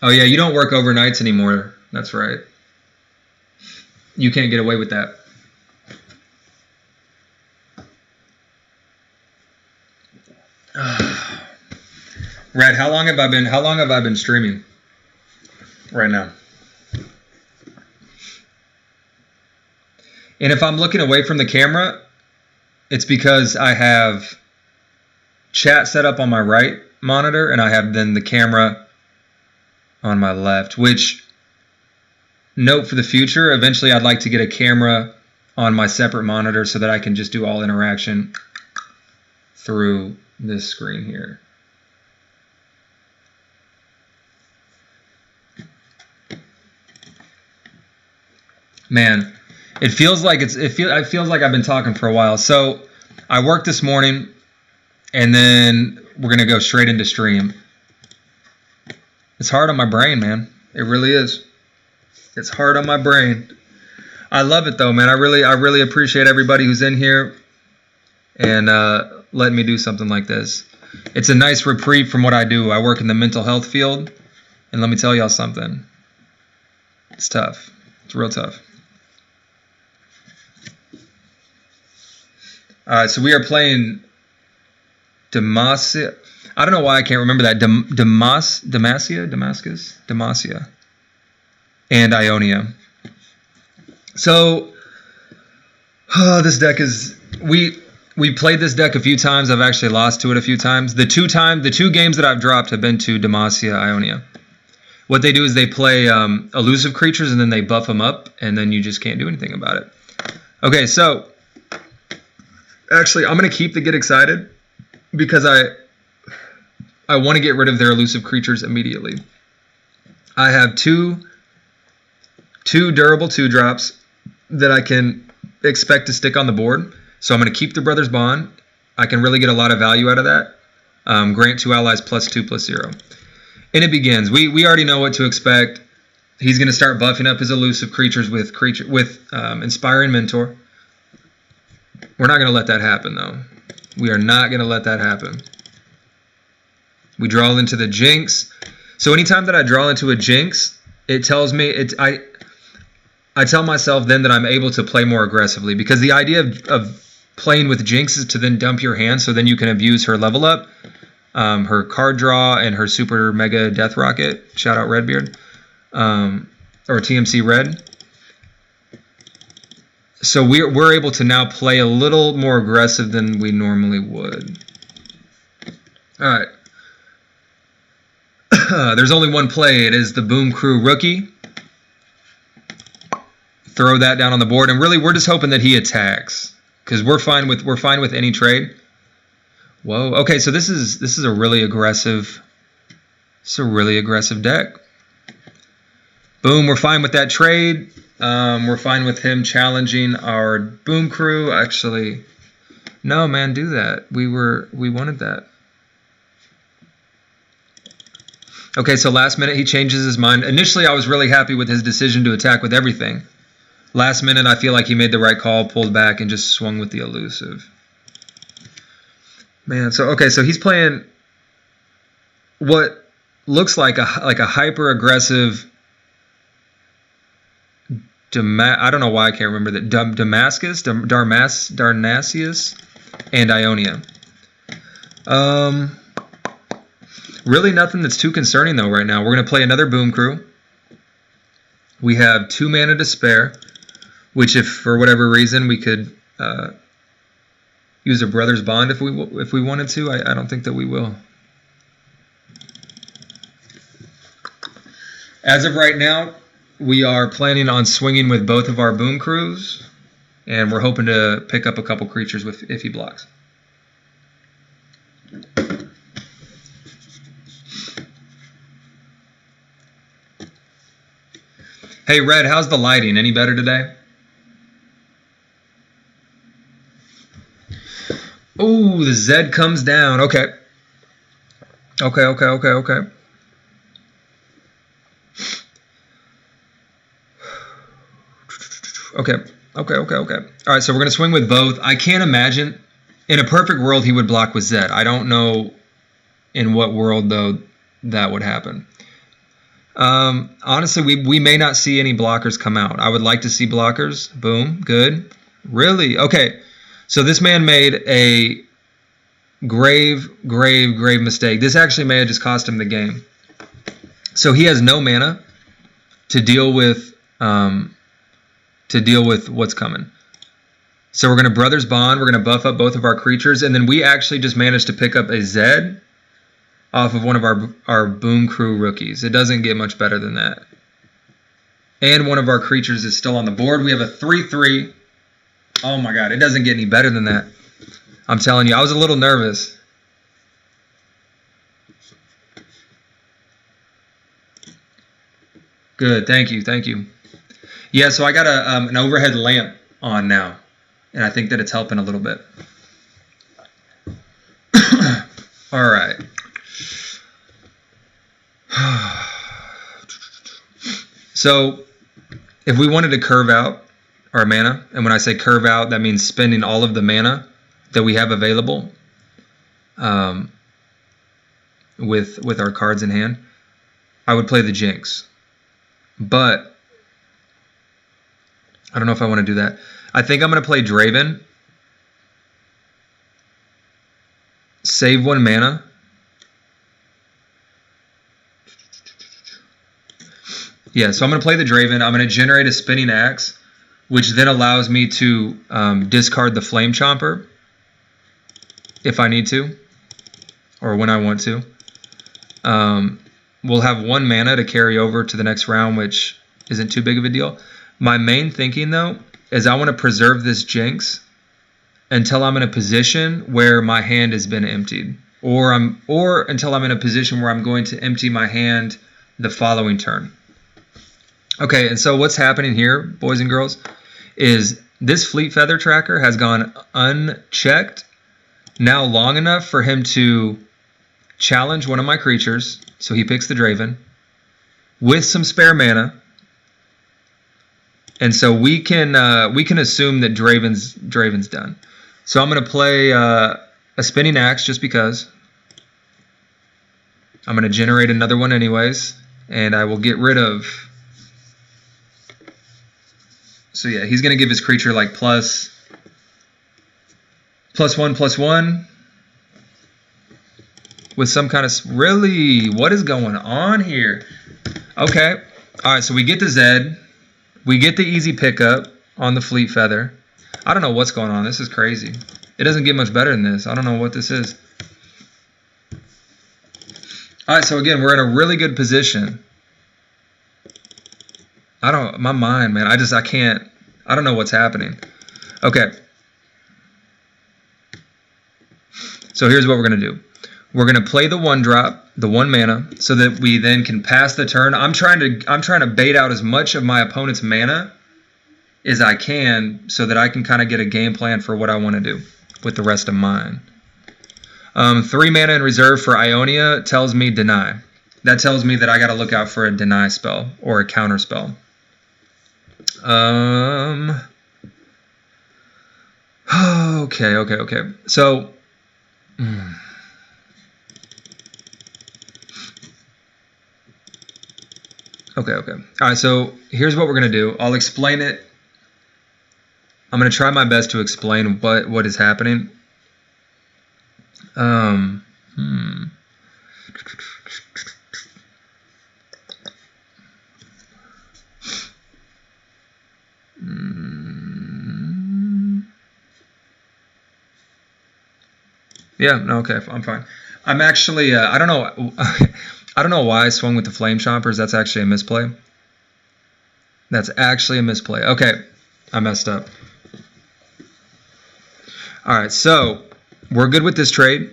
A: Oh yeah, you don't work overnights anymore. That's right. You can't get away with that. Red, how long have I been streaming right now? And if I'm looking away from the camera, it's because I have chat set up on my right monitor and I have then the camera on my left, which, note for the future, eventually I'd like to get a camera on my separate monitor so that I can just do all interaction through this screen here. Man, it feels like I've been talking for a while. So I worked this morning, and then we're gonna go straight into stream. It's hard on my brain, man. It really is. It's hard on my brain. I love it though, man. I really appreciate everybody who's in here and letting me do something like this. It's a nice reprieve from what I do. I work in the mental health field, and let me tell y'all something. It's tough. It's real tough. All right, so we are playing Demacia. I don't know why I can't remember that. Demacia, and Ionia. So, this deck is we played this deck a few times. I've actually lost to it a few times. The two games that I've dropped have been to Demacia, Ionia. What they do is they play elusive creatures and then they buff them up, and then you just can't do anything about it. Okay, so actually, I'm gonna keep the Get Excited because I want to get rid of their elusive creatures immediately. I have two durable 2-drops that I can expect to stick on the board. So I'm going to keep the Brothers Bond. I can really get a lot of value out of that. Grant 2 allies +2/+0. And it begins. We already know what to expect. He's going to start buffing up his elusive creatures with Inspiring Mentor. We're not going to let that happen, though. We are not going to let that happen. We draw into the Jinx. So anytime that I draw into a Jinx, it tells me I tell myself then that I'm able to play more aggressively, because the idea of playing with Jinx is to then dump your hand so then you can abuse her level up, her card draw, and her super mega death rocket. Shout out Redbeard, or TMC Red. So we're able to now play a little more aggressive than we normally would. All right. There's only one play. It is the Boom Crew rookie. Throw that down on the board, and really we're just hoping that he attacks because we're fine with any trade. Whoa. Okay, so this is a really aggressive. It's a really aggressive deck. Boom, we're fine with that trade. We're fine with him challenging our Boom Crew. Actually, no, man, do that. We wanted that. Okay, so last minute he changes his mind. Initially, I was really happy with his decision to attack with everything. Last minute, I feel like he made the right call, pulled back, and just swung with the elusive. Man, so okay, so he's playing what looks like a hyper aggressive. I don't know why I can't remember that. Darnasius, and Ionia. Really nothing that's too concerning though right now. We're gonna play another Boom Crew. We have 2 mana to spare, which if for whatever reason we could use a Brother's Bond if we wanted to. I don't think that we will. As of right now, we are planning on swinging with both of our Boom Crews, and we're hoping to pick up a couple creatures if he blocks. Hey, Red, how's the lighting? Any better today? Oh, the Zed comes down. Okay. Okay. All right, so we're going to swing with both. I can't imagine. In a perfect world, he would block with Zed. I don't know in what world, though, that would happen. Honestly, we may not see any blockers come out. I would like to see blockers. Boom. Good. Really? Okay. So this man made a grave mistake. This actually may have just cost him the game. So he has no mana to deal with what's coming. So we're going to Brothers Bond. We're going to buff up both of our creatures, and then we actually just managed to pick up a Zed off of one of our Boom Crew rookies. It doesn't get much better than that. And one of our creatures is still on the board. We have a 3/3. Oh my god, it doesn't get any better than that. I'm telling you, I was a little nervous. Good, thank you. Yeah, so I got an overhead lamp on now, and I think that it's helping a little bit. All right. So if we wanted to curve out our mana, and when I say curve out, that means spending all of the mana that we have available with our cards in hand, I would play the Jinx. But I don't know if I want to do that. I think I'm going to play Draven, save 1 mana. Yeah, so I'm going to play the Draven. I'm going to generate a Spinning Axe, which then allows me to discard the Flame Chomper if I need to, or when I want to. We'll have 1 mana to carry over to the next round, which isn't too big of a deal. My main thinking, though, is I want to preserve this Jinx until I'm in a position where my hand has been emptied, or until I'm in a position where I'm going to empty my hand the following turn. Okay, and so what's happening here, boys and girls, is this Fleet Feather Tracker has gone unchecked now long enough for him to challenge one of my creatures, so he picks the Draven, with some spare mana, and so we can assume that Draven's done. So I'm going to play a Spinning Axe just because. I'm going to generate another one anyways, and I will get rid of. So yeah, he's going to give his creature like +1/+1 with some kind of... Really? What is going on here? Okay. All right, so we get the Zed. We get the easy pickup on the Fleet Feather. I don't know what's going on. This is crazy. It doesn't get much better than this. I don't know what this is. Alright, so again, we're in a really good position. My mind, man, I can't, I don't know what's happening. Okay. So here's what we're going to do. We're going to play the 1-drop, the 1 mana, so that we then can pass the turn. I'm trying to bait out as much of my opponent's mana as I can so that I can kind of get a game plan for what I want to do with the rest of mine. 3 mana in reserve for Ionia tells me deny. That tells me that I got to look out for a deny spell or a counter spell. Okay. So, Okay. All right, so here's what we're going to do. I'll explain it. I'm going to try my best to explain what is happening. Yeah, no, okay, I'm fine. I'm actually, I don't know, I don't know why I swung with the Flame Chompers. That's actually a misplay. That's actually a misplay. Okay, I messed up. All right, so we're good with this trade.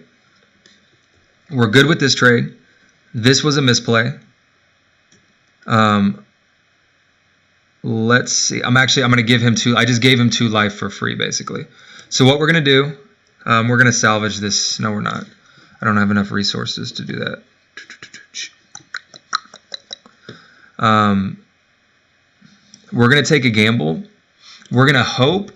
A: We're good with this trade. This was a misplay. Let's see. I'm going to give him 2. I just gave him 2 life for free, basically. So what we're going to do, we're going to salvage this. No, we're not. I don't have enough resources to do that. We're going to take a gamble. We're going to hope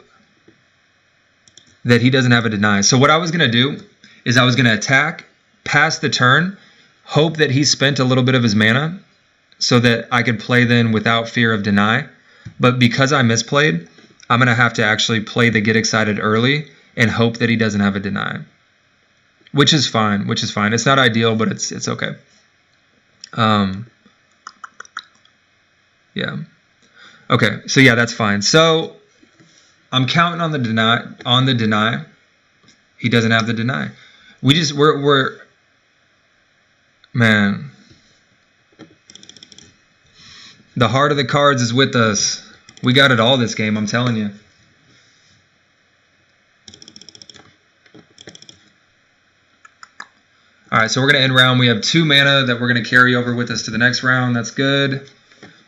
A: that he doesn't have a deny. So what I was going to do is I was going to attack, pass the turn, hope that he spent a little bit of his mana so that I could play then without fear of deny. But because I misplayed, I'm going to have to actually play the get excited early and hope that he doesn't have a deny. Which is fine. It's not ideal, but it's okay. Yeah. Okay, so yeah, that's fine. So I'm counting on the deny. He doesn't have the deny. We're man. The heart of the cards is with us. We got it all this game, I'm telling you. All right, so we're going to end round. We have 2 mana that we're going to carry over with us to the next round. That's good.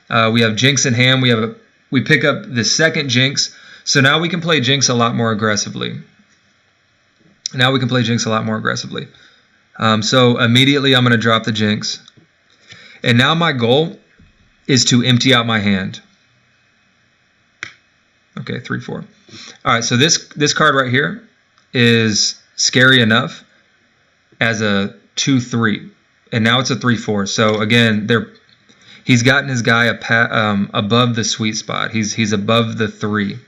A: We have Jinx in hand. We pick up the second Jinx. So now we can play Jinx a lot more aggressively. So immediately I'm going to drop the Jinx. And now my goal is to empty out my hand. Okay, 3/4. All right, so this card right here is scary enough as a 2/3, and now it's a 3/4. So again, he's gotten his guy above the sweet spot. He's above the 3,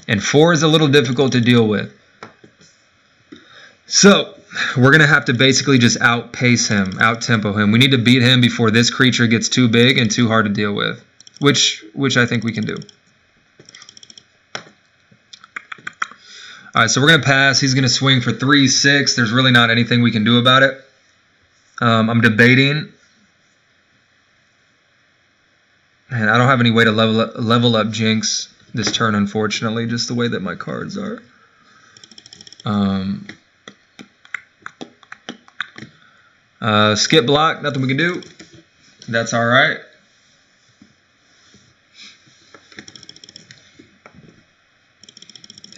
A: and 4 is a little difficult to deal with. So we're gonna have to basically just outpace him, out-tempo him. We need to beat him before this creature gets too big and too hard to deal with, which I think we can do. All right, so we're gonna pass. He's gonna swing for 3/6. There's really not anything we can do about it. I'm debating. And I don't have any way to level up Jinx this turn, unfortunately, just the way that my cards are. Skip block, nothing we can do. That's all right.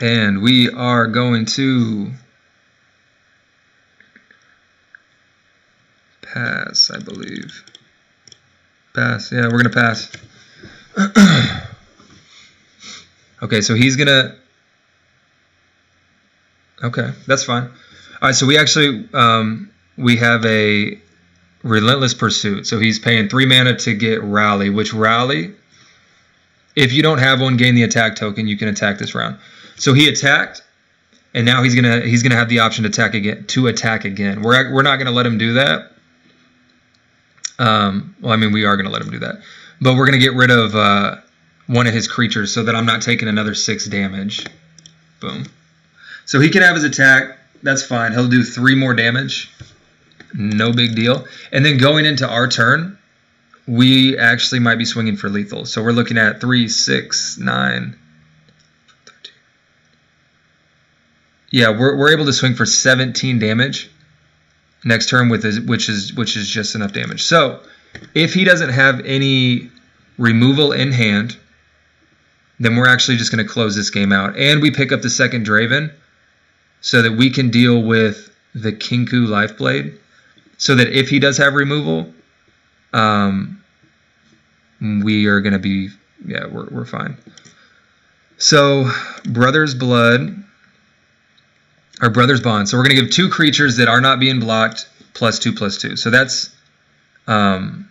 A: And we are going to pass, I believe. Pass, yeah, we're going to pass. Okay, so he's going to... Okay, that's fine. All right, so we actually... we have a Relentless Pursuit. So he's paying 3 mana to get Rally, which Rally, if you don't have one, gain the attack token, you can attack this round. So he attacked, and now he's gonna have the option to attack again. We're not gonna let him do that. Well, I mean, we are gonna let him do that, but we're gonna get rid of one of his creatures so that I'm not taking another 6 damage. Boom. So he can have his attack. That's fine. He'll do 3 more damage. no big deal. And then going into our turn, we actually might be swinging for lethal. So we're looking at 3, 6, 9, 13. Yeah, we're able to swing for 17 damage next turn with his, which is just enough damage. So if he doesn't have any removal in hand, then we're actually just going to close this game out. And we pick up the second Draven so that we can deal with the Kinku Lifeblade. So that if he does have removal, we are going to be, yeah, we're fine. So Brother's Blood, or Brother's Bond. So we're going to give 2 creatures that are not being blocked +2/+2. So that's, I'm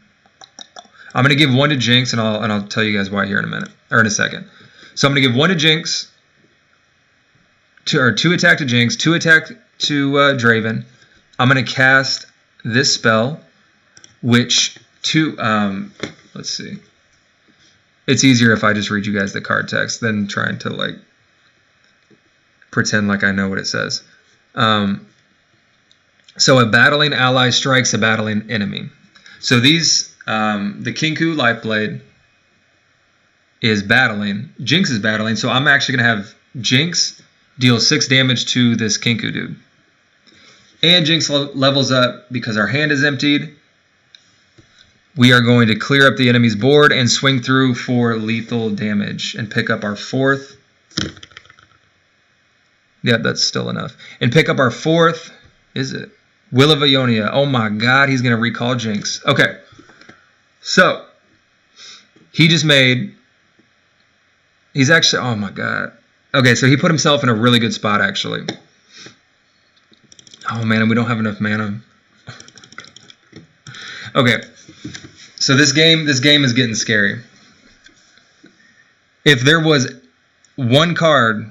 A: going to give 1 to Jinx, and I'll tell you guys why here in a minute, or in a second. So I'm going to give 1 to Jinx, 2 attack to Jinx, 2 attack to Draven. I'm going to cast this spell, which let's see. It's easier if I just read you guys the card text than trying to like pretend like I know what it says. So a battling ally strikes a battling enemy. So these, the Kinku Lifeblade is battling. Jinx is battling. So I'm actually going to have Jinx deal 6 damage to this Kinku dude. And Jinx levels up because our hand is emptied. We are going to clear up the enemy's board and swing through for lethal damage and pick up our 4th. Yeah, that's still enough. And pick up our 4th. Is it? Will of Ionia. Oh my god, he's going to recall Jinx. Okay. So, he just made... He's actually... Oh my god. Okay, so he put himself in a really good spot, actually. Oh man, we don't have enough mana. Okay. So this game is getting scary. If there was one card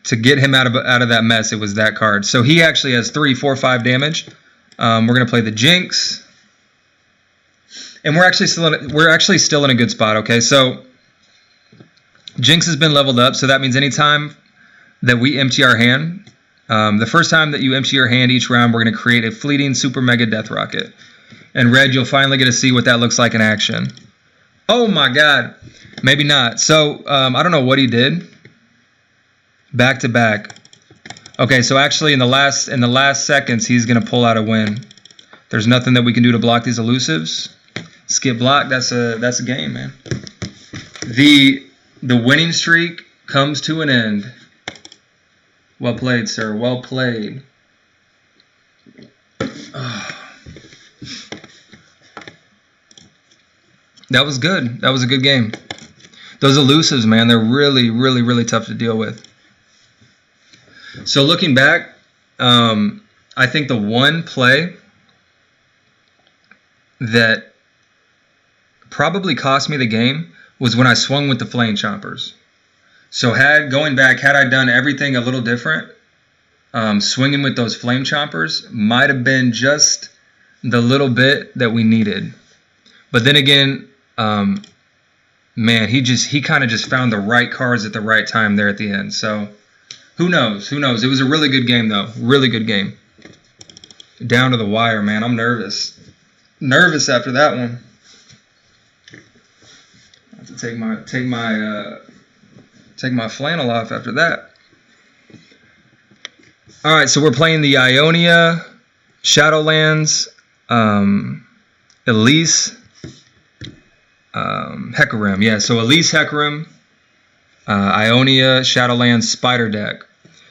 A: to get him out of that mess, it was that card. So he actually has 3, 4, 5 damage. We're gonna play the Jinx, and we're actually still in a good spot. Okay, so Jinx has been leveled up, so that means anytime that we empty our hand, the first time that you empty your hand each round, we're gonna create a fleeting super mega death rocket. And Red, you'll finally get to see what that looks like in action. Oh my god. Maybe not. So, I don't know what he did. Back to back. Okay, so actually in the last seconds, he's going to pull out a win. There's nothing that we can do to block these elusives. Skip block, that's a game, man. The winning streak comes to an end. Well played, sir. Well played. Oh. That was good. That was a good game. Those elusives, man, they're really, really, really tough to deal with. So looking back, I think the one play that probably cost me the game was when I swung with the Flame Chompers. So going back, had I done everything a little different, swinging with those Flame Chompers might have been just the little bit that we needed. But then again, man, he kind of just found the right cards at the right time there at the end. So who knows? Who knows? It was a really good game, though. Really good game. Down to the wire, man. I'm nervous. Nervous after that one. I have to take my flannel off after that. All right, so we're playing the Ionia, Shadowlands, Elise, Hecarim. Yeah, so Elise, Hecarim, Ionia, Shadowlands, Spider deck.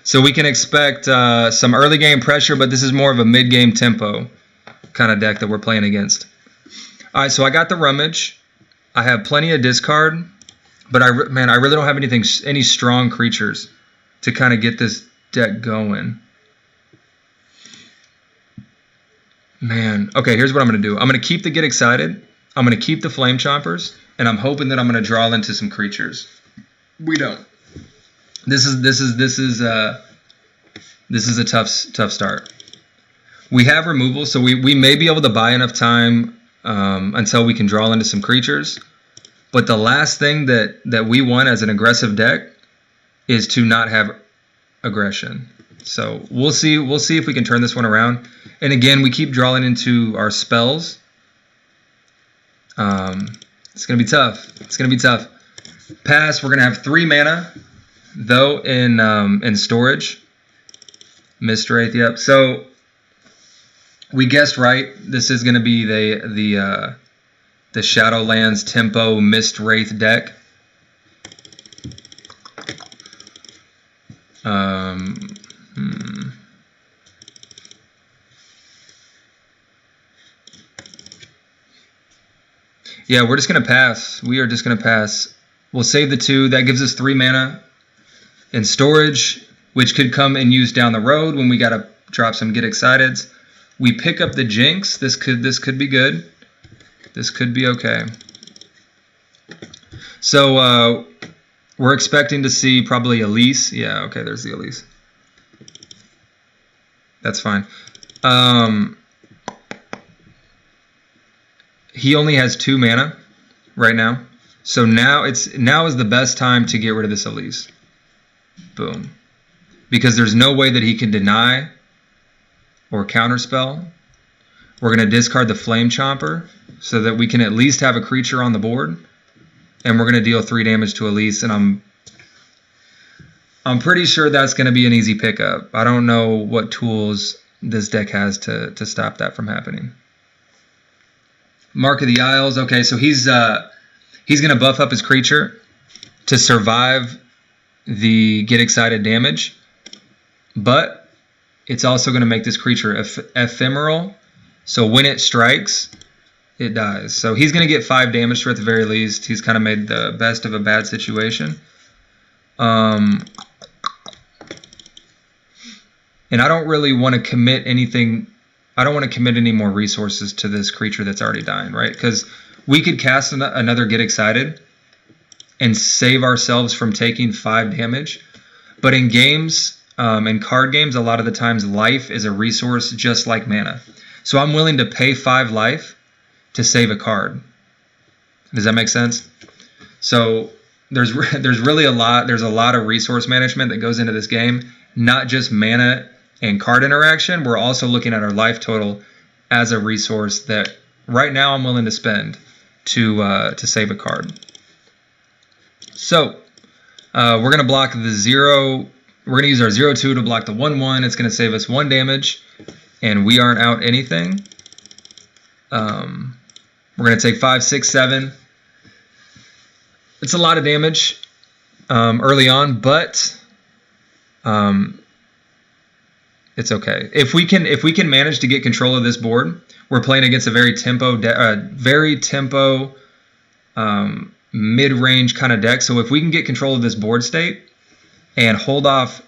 A: So we can expect some early game pressure, but this is more of a mid game tempo kind of deck that we're playing against. All right, so I got the Rummage. I have plenty of discard, but I really don't have any strong creatures to kind of get this deck going. Man, okay, here's what I'm going to do. I'm going to keep the Get Excited. I'm going to keep the Flame Chompers, and I'm hoping that I'm going to draw into some creatures. We don't. This is a tough start. We have removal, so we may be able to buy enough time until we can draw into some creatures. But the last thing that we want as an aggressive deck is to not have aggression. So we'll see if we can turn this one around. And again, we keep drawing into our spells. It's gonna be tough. It's gonna be tough. Pass. We're gonna have 3 mana though in storage. Mist Wraith. Yep. So we guessed right. This is gonna be the Shadowlands Tempo Mist Wraith deck. Yeah, we're just going to pass. We are just going to pass. We'll save the 2. That gives us 3 mana in storage, which could come and use down the road when we got to drop some Get Exciteds. We pick up the Jinx. This could be good. This could be okay. So we're expecting to see probably Elise. Yeah, okay, there's the Elise. That's fine. He only has 2 mana right now. So now is the best time to get rid of this Elise. Boom. Because there's no way that he can deny or counterspell. We're going to discard the Flame Chomper so that we can at least have a creature on the board. And we're going to deal 3 damage to Elise. And I'm pretty sure that's going to be an easy pickup. I don't know what tools this deck has to stop that from happening. Mark of the Isles. Okay, so he's going to buff up his creature to survive the Get Excited damage, but it's also going to make this creature ephemeral. So when it strikes, it dies. So he's going to get 5 damage to it at the very least. He's kind of made the best of a bad situation. And I don't really want to commit anything. I don't want to commit any more resources to this creature that's already dying, right? Because we could cast another Get Excited and save ourselves from taking 5 damage. But in games, in card games, a lot of the times life is a resource just like mana. So I'm willing to pay 5 life to save a card. Does that make sense? So there's really a lot of resource management that goes into this game, not just mana and card interaction. We're also looking at our life total as a resource that right now I'm willing to spend to save a card. So we're going to block the 0. We're going to use our 0/2 to block the 1/1. It's going to save us 1 damage, and we aren't out anything. We're going to take 5, 6, 7. It's a lot of damage early on, but it's okay. If we can manage to get control of this board, we're playing against a very tempo mid-range kind of deck. So if we can get control of this board state and hold off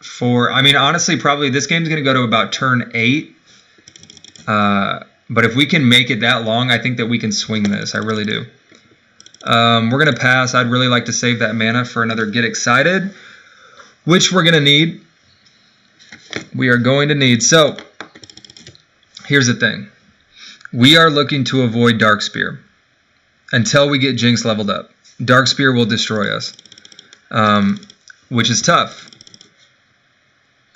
A: for, I mean, honestly, probably this game's going to go to about turn 8. But if we can make it that long, I think that we can swing this. I really do. We're going to pass. I'd really like to save that mana for another Get Excited, which we're going to need. We are going to need. So here's the thing. We are looking to avoid Dark Spear until we get Jinx leveled up. Dark Spear will destroy us, which is tough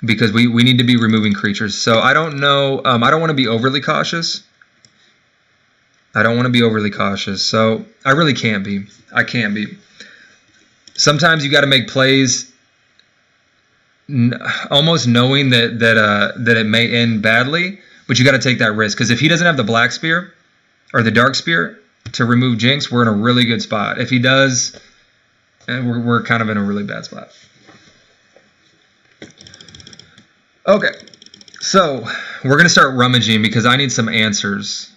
A: because we need to be removing creatures. So I don't know. I don't want to be overly cautious. So I really can't be. I can't be. Sometimes you got to make plays almost knowing that it may end badly, but you got to take that risk, because if he doesn't have the Black Spear or the Dark Spear to remove Jinx, we're in a really good spot. If he does, we're kind of in a really bad spot. Okay, so we're going to start rummaging because I need some answers.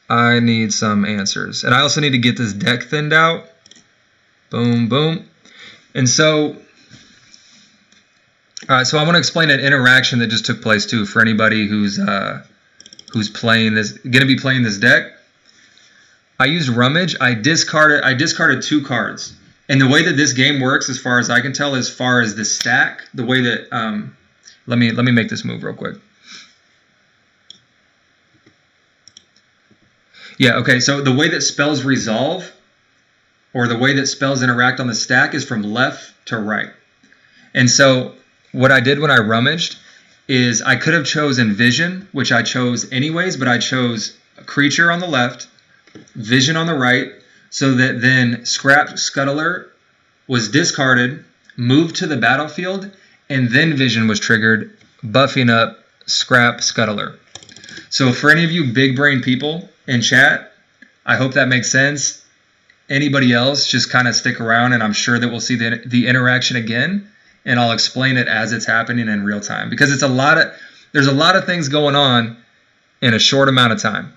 A: And I also need to get this deck thinned out. Boom, boom. And so, all right, so I want to explain an interaction that just took place too for anybody who's playing this, going to be playing this deck. I used Rummage. I discarded 2 cards. And the way that this game works, as far as I can tell, as far as the stack, the way that let me make this move real quick. Yeah, okay, so the way that spells resolve, or the way that spells interact on the stack, is from left to right. And so what I did when I rummaged is I could have chosen Vision, which I chose anyways, but I chose a Creature on the left, Vision on the right, so that then Scrap Scuttler was discarded, moved to the battlefield, and then Vision was triggered, buffing up Scrap Scuttler. So for any of you big brain people in chat, I hope that makes sense. Anybody else, just kind of stick around, and I'm sure that we'll see the interaction again, and I'll explain it as it's happening in real time, because there's a lot of things going on in a short amount of time.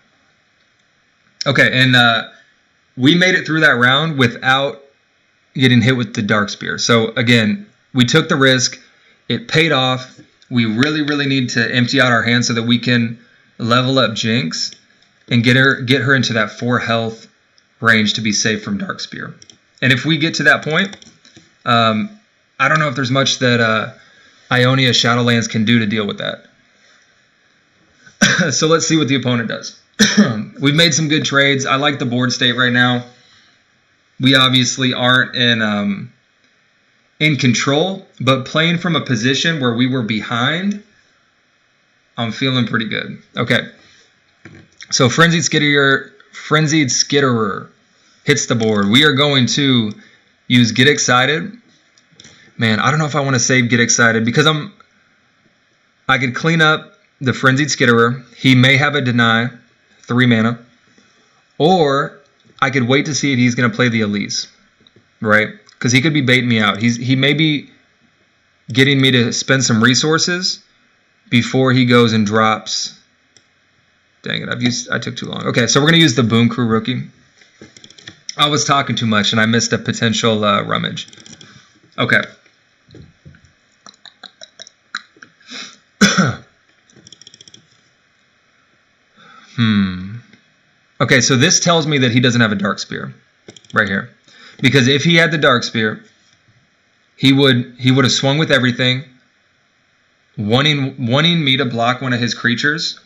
A: Okay, and we made it through that round without getting hit with the Dark Spear. So again, we took the risk. It paid off. We really, really need to empty out our hand so that we can level up Jinx and get her into that 4 health range to be safe from Dark Spear. And if we get to that point, I don't know if there's much that Ionia Shadowlands can do to deal with that. So let's see what the opponent does. We've made some good trades. I like the board state right now. We obviously aren't in control, but playing from a position where we were behind, I'm feeling pretty good. Okay. So Frenzied Skitterer hits the board. We are going to use Get Excited. Man, I don't know if I want to save Get Excited because I could clean up the Frenzied Skitterer. He may have a deny, 3 mana. Or I could wait to see if he's going to play the Elise, right? Because he could be baiting me out. He may be getting me to spend some resources before he goes and drops. Dang it, I took too long. Okay, so we're going to use the Boom Crew Rookie. I was talking too much and I missed a potential rummage. Okay. Okay, so this tells me that he doesn't have a Dark Spear right here. Because if he had the Dark Spear, he would have swung with everything, wanting me to block one of his creatures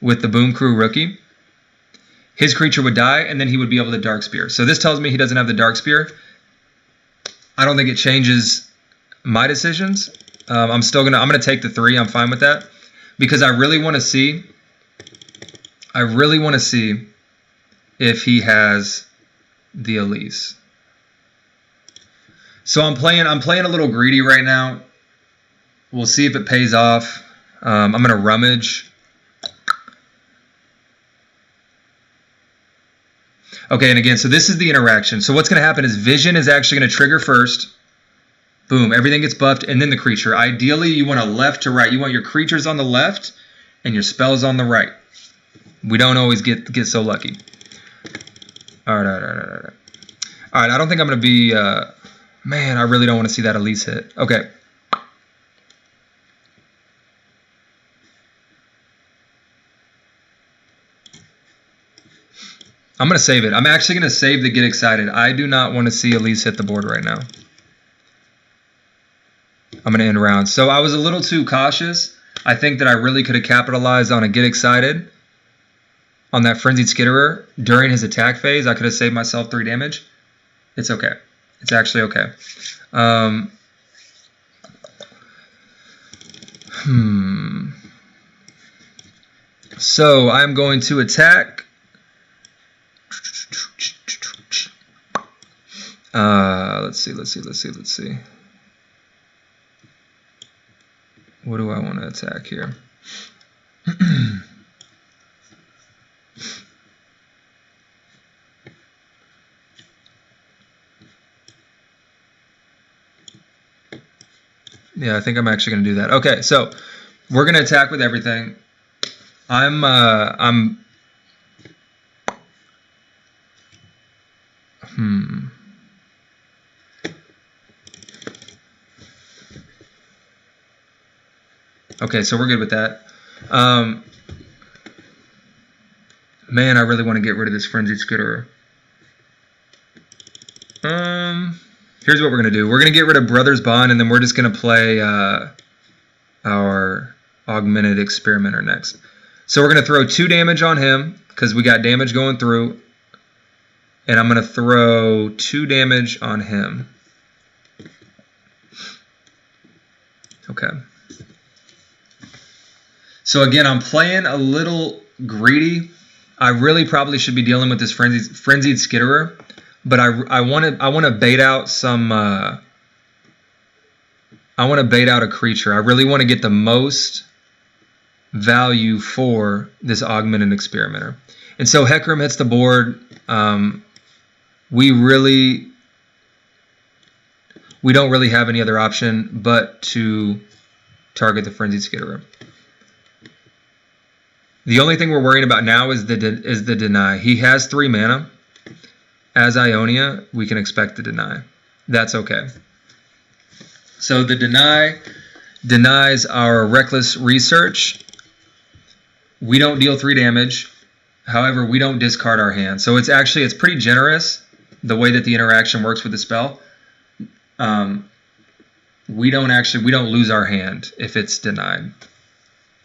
A: with the Boom Crew Rookie. His creature would die, and then he would be able to Dark Spear. So this tells me he doesn't have the Dark Spear. I don't think it changes my decisions. I'm gonna take the 3. I'm fine with that because I really want to see. If he has the Elise. So I'm playing a little greedy right now. We'll see if it pays off. I'm gonna rummage. Okay, and again, so this is the interaction. So what's gonna happen is Vision is actually gonna trigger first. Boom, everything gets buffed, and then the creature. Ideally, you want a left to right. You want your creatures on the left and your spells on the right. We don't always get so lucky. All right. I don't think I'm going to be... man, I really don't want to see that Elise hit. Okay. I'm going to save it. I'm actually going to save the Get Excited. I do not want to see Elise hit the board right now. I'm going to end round. So I was a little too cautious. I think that I really could have capitalized on a Get Excited. On that Frenzied Skitterer during his attack phase, I could have saved myself 3 damage. It's okay. It's actually okay. So I'm going to attack. Let's see. What do I want to attack here? Yeah, I think I'm actually going to do that. Okay, so we're going to attack with everything. Okay, so we're good with that. Man, I really want to get rid of this Frenzied Skitterer. Here's what we're going to do. We're going to get rid of Brother's Bond, and then we're just going to play our Augmented Experimenter next. So we're going to throw 2 damage on him, because we got damage going through. And I'm going to throw 2 damage on him. Okay. So again, I'm playing a little greedy. I really probably should be dealing with this frenzied skitterer, but I want to bait out some. I want to bait out a creature. I really want to get the most value for this augmented experimenter. And so Hecarim hits the board. We don't really have any other option but to target the frenzied skitterer. The only thing we're worrying about now is the deny. He has 3 mana. As Ionia, we can expect the deny. That's okay. So the deny denies our reckless research. We don't deal 3 damage. However, we don't discard our hand. So it's pretty generous the way that the interaction works with the spell. We don't lose our hand if it's denied.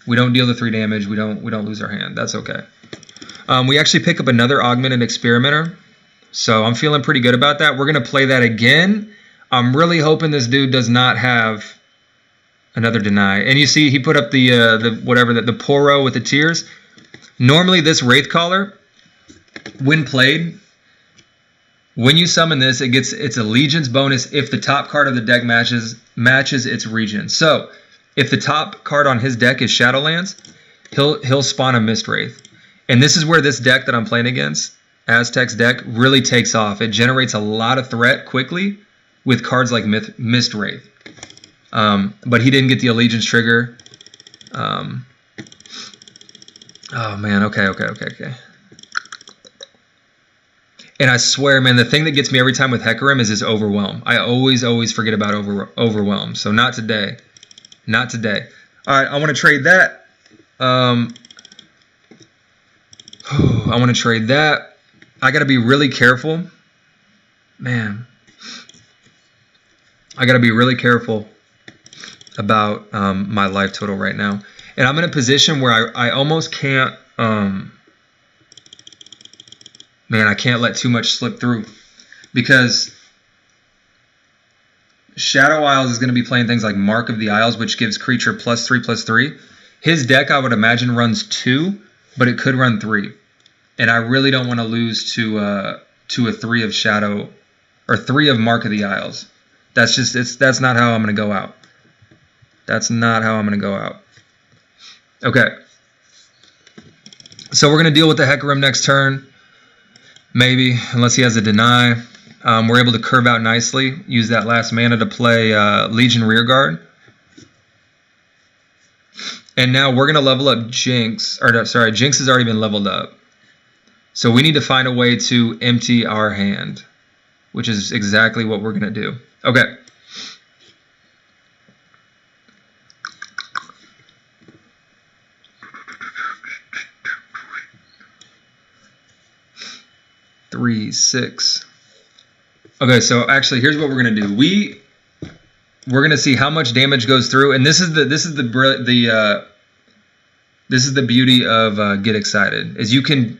A: We don't deal the 3 damage. We don't lose our hand. That's okay. We actually pick up another augmented experimenter. So I'm feeling pretty good about that. We're going to play that again. I'm really hoping this dude does not have another deny. And you see he put up the Poro with the tears. Normally this Wraithcaller, when played, when you summon this, it's a Legion's bonus if the top card of the deck matches its region. So if the top card on his deck is Shadowlands, he'll spawn a Mist Wraith. And this is where this deck that I'm playing against, Aztec's deck, really takes off. It generates a lot of threat quickly with cards like Mist Wraith. But he didn't get the Allegiance trigger. Oh man, okay. And I swear, man, the thing that gets me every time with Hecarim is his Overwhelm. I always forget about Overwhelm. So not today. Not today. All right, I want to trade that. I want to trade that. I got to be really careful. Man. I got to be really careful about my life total right now. And I'm in a position where I almost can't... man, I can't let too much slip through. Because Shadow Isles is going to be playing things like Mark of the Isles, which gives creature +3/+3. His deck, I would imagine, runs 2, but it could run 3. And I really don't want to lose to a 3 of Shadow, or 3 of Mark of the Isles. That's not how I'm going to go out. That's not how I'm going to go out. Okay. So we're going to deal with the Hecarim next turn. Maybe, unless he has a deny. We're able to curve out nicely. Use that last mana to play Legion Rearguard. And now we're going to level up Jinx. Or no, sorry, Jinx has already been leveled up. So we need to find a way to empty our hand, which is exactly what we're going to do. Okay. Three, 6. Okay, so actually, here's what we're gonna do. We're gonna see how much damage goes through, and this is the beauty of Get Excited, is you can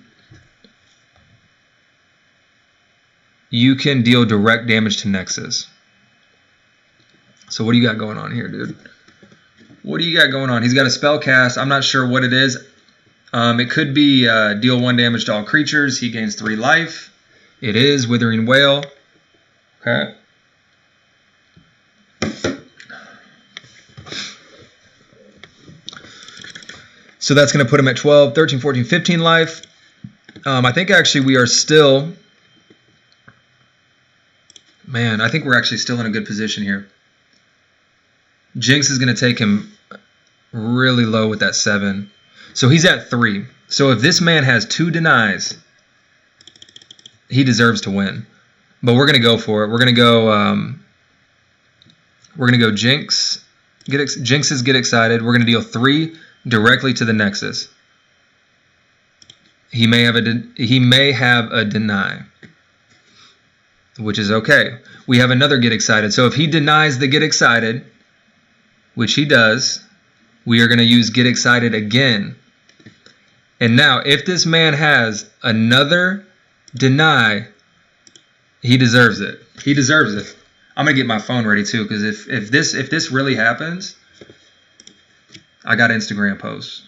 A: deal direct damage to Nexus. So what do you got going on here, dude? What do you got going on? He's got a spell cast. I'm not sure what it is. It could be deal 1 damage to all creatures. He gains 3 life. It is Withering Wail. Okay. So that's going to put him at 12, 13, 14, 15 life. I think actually we are still... Man, I think we're actually still in a good position here. Jinx is going to take him really low with that 7. So he's at 3. So if this man has 2 denies, he deserves to win. But we're going to go for it. We're going to go Jinx. Jinx's Get Excited. We're going to deal 3 directly to the Nexus. He may have a deny, which is okay. We have another Get Excited. So if he denies the Get Excited, which he does, we are going to use Get Excited again. And now, if this man has another deny, he deserves it. He deserves it. I'm going to get my phone ready too, because if this really happens, I got Instagram posts.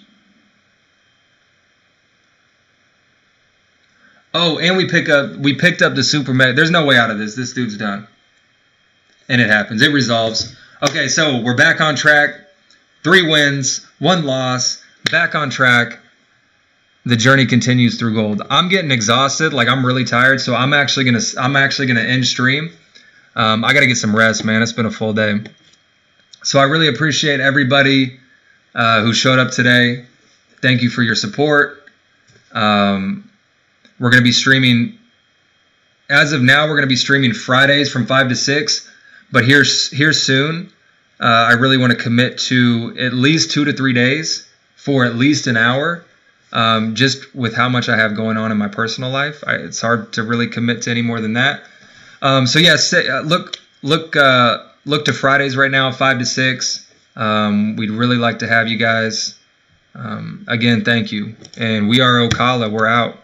A: Oh, and we picked up the super mega. There's no way out of this. This dude's done. And it happens. It resolves. Okay, so we're back on track. 3 wins, 1 loss. Back on track. The journey continues through gold. I'm getting exhausted. Like, I'm really tired. So I'm actually gonna end stream. I gotta get some rest, man. It's been a full day. So I really appreciate everybody who showed up today. Thank you for your support. We're going to be streaming, as of now, we're going to be streaming Fridays from 5 to 6. But here soon, I really want to commit to at least 2 to 3 days for at least an hour. Just with how much I have going on in my personal life, it's hard to really commit to any more than that. So yeah, look to Fridays right now, 5 to 6. We'd really like to have you guys. Again, thank you. And we are Okala. We're out.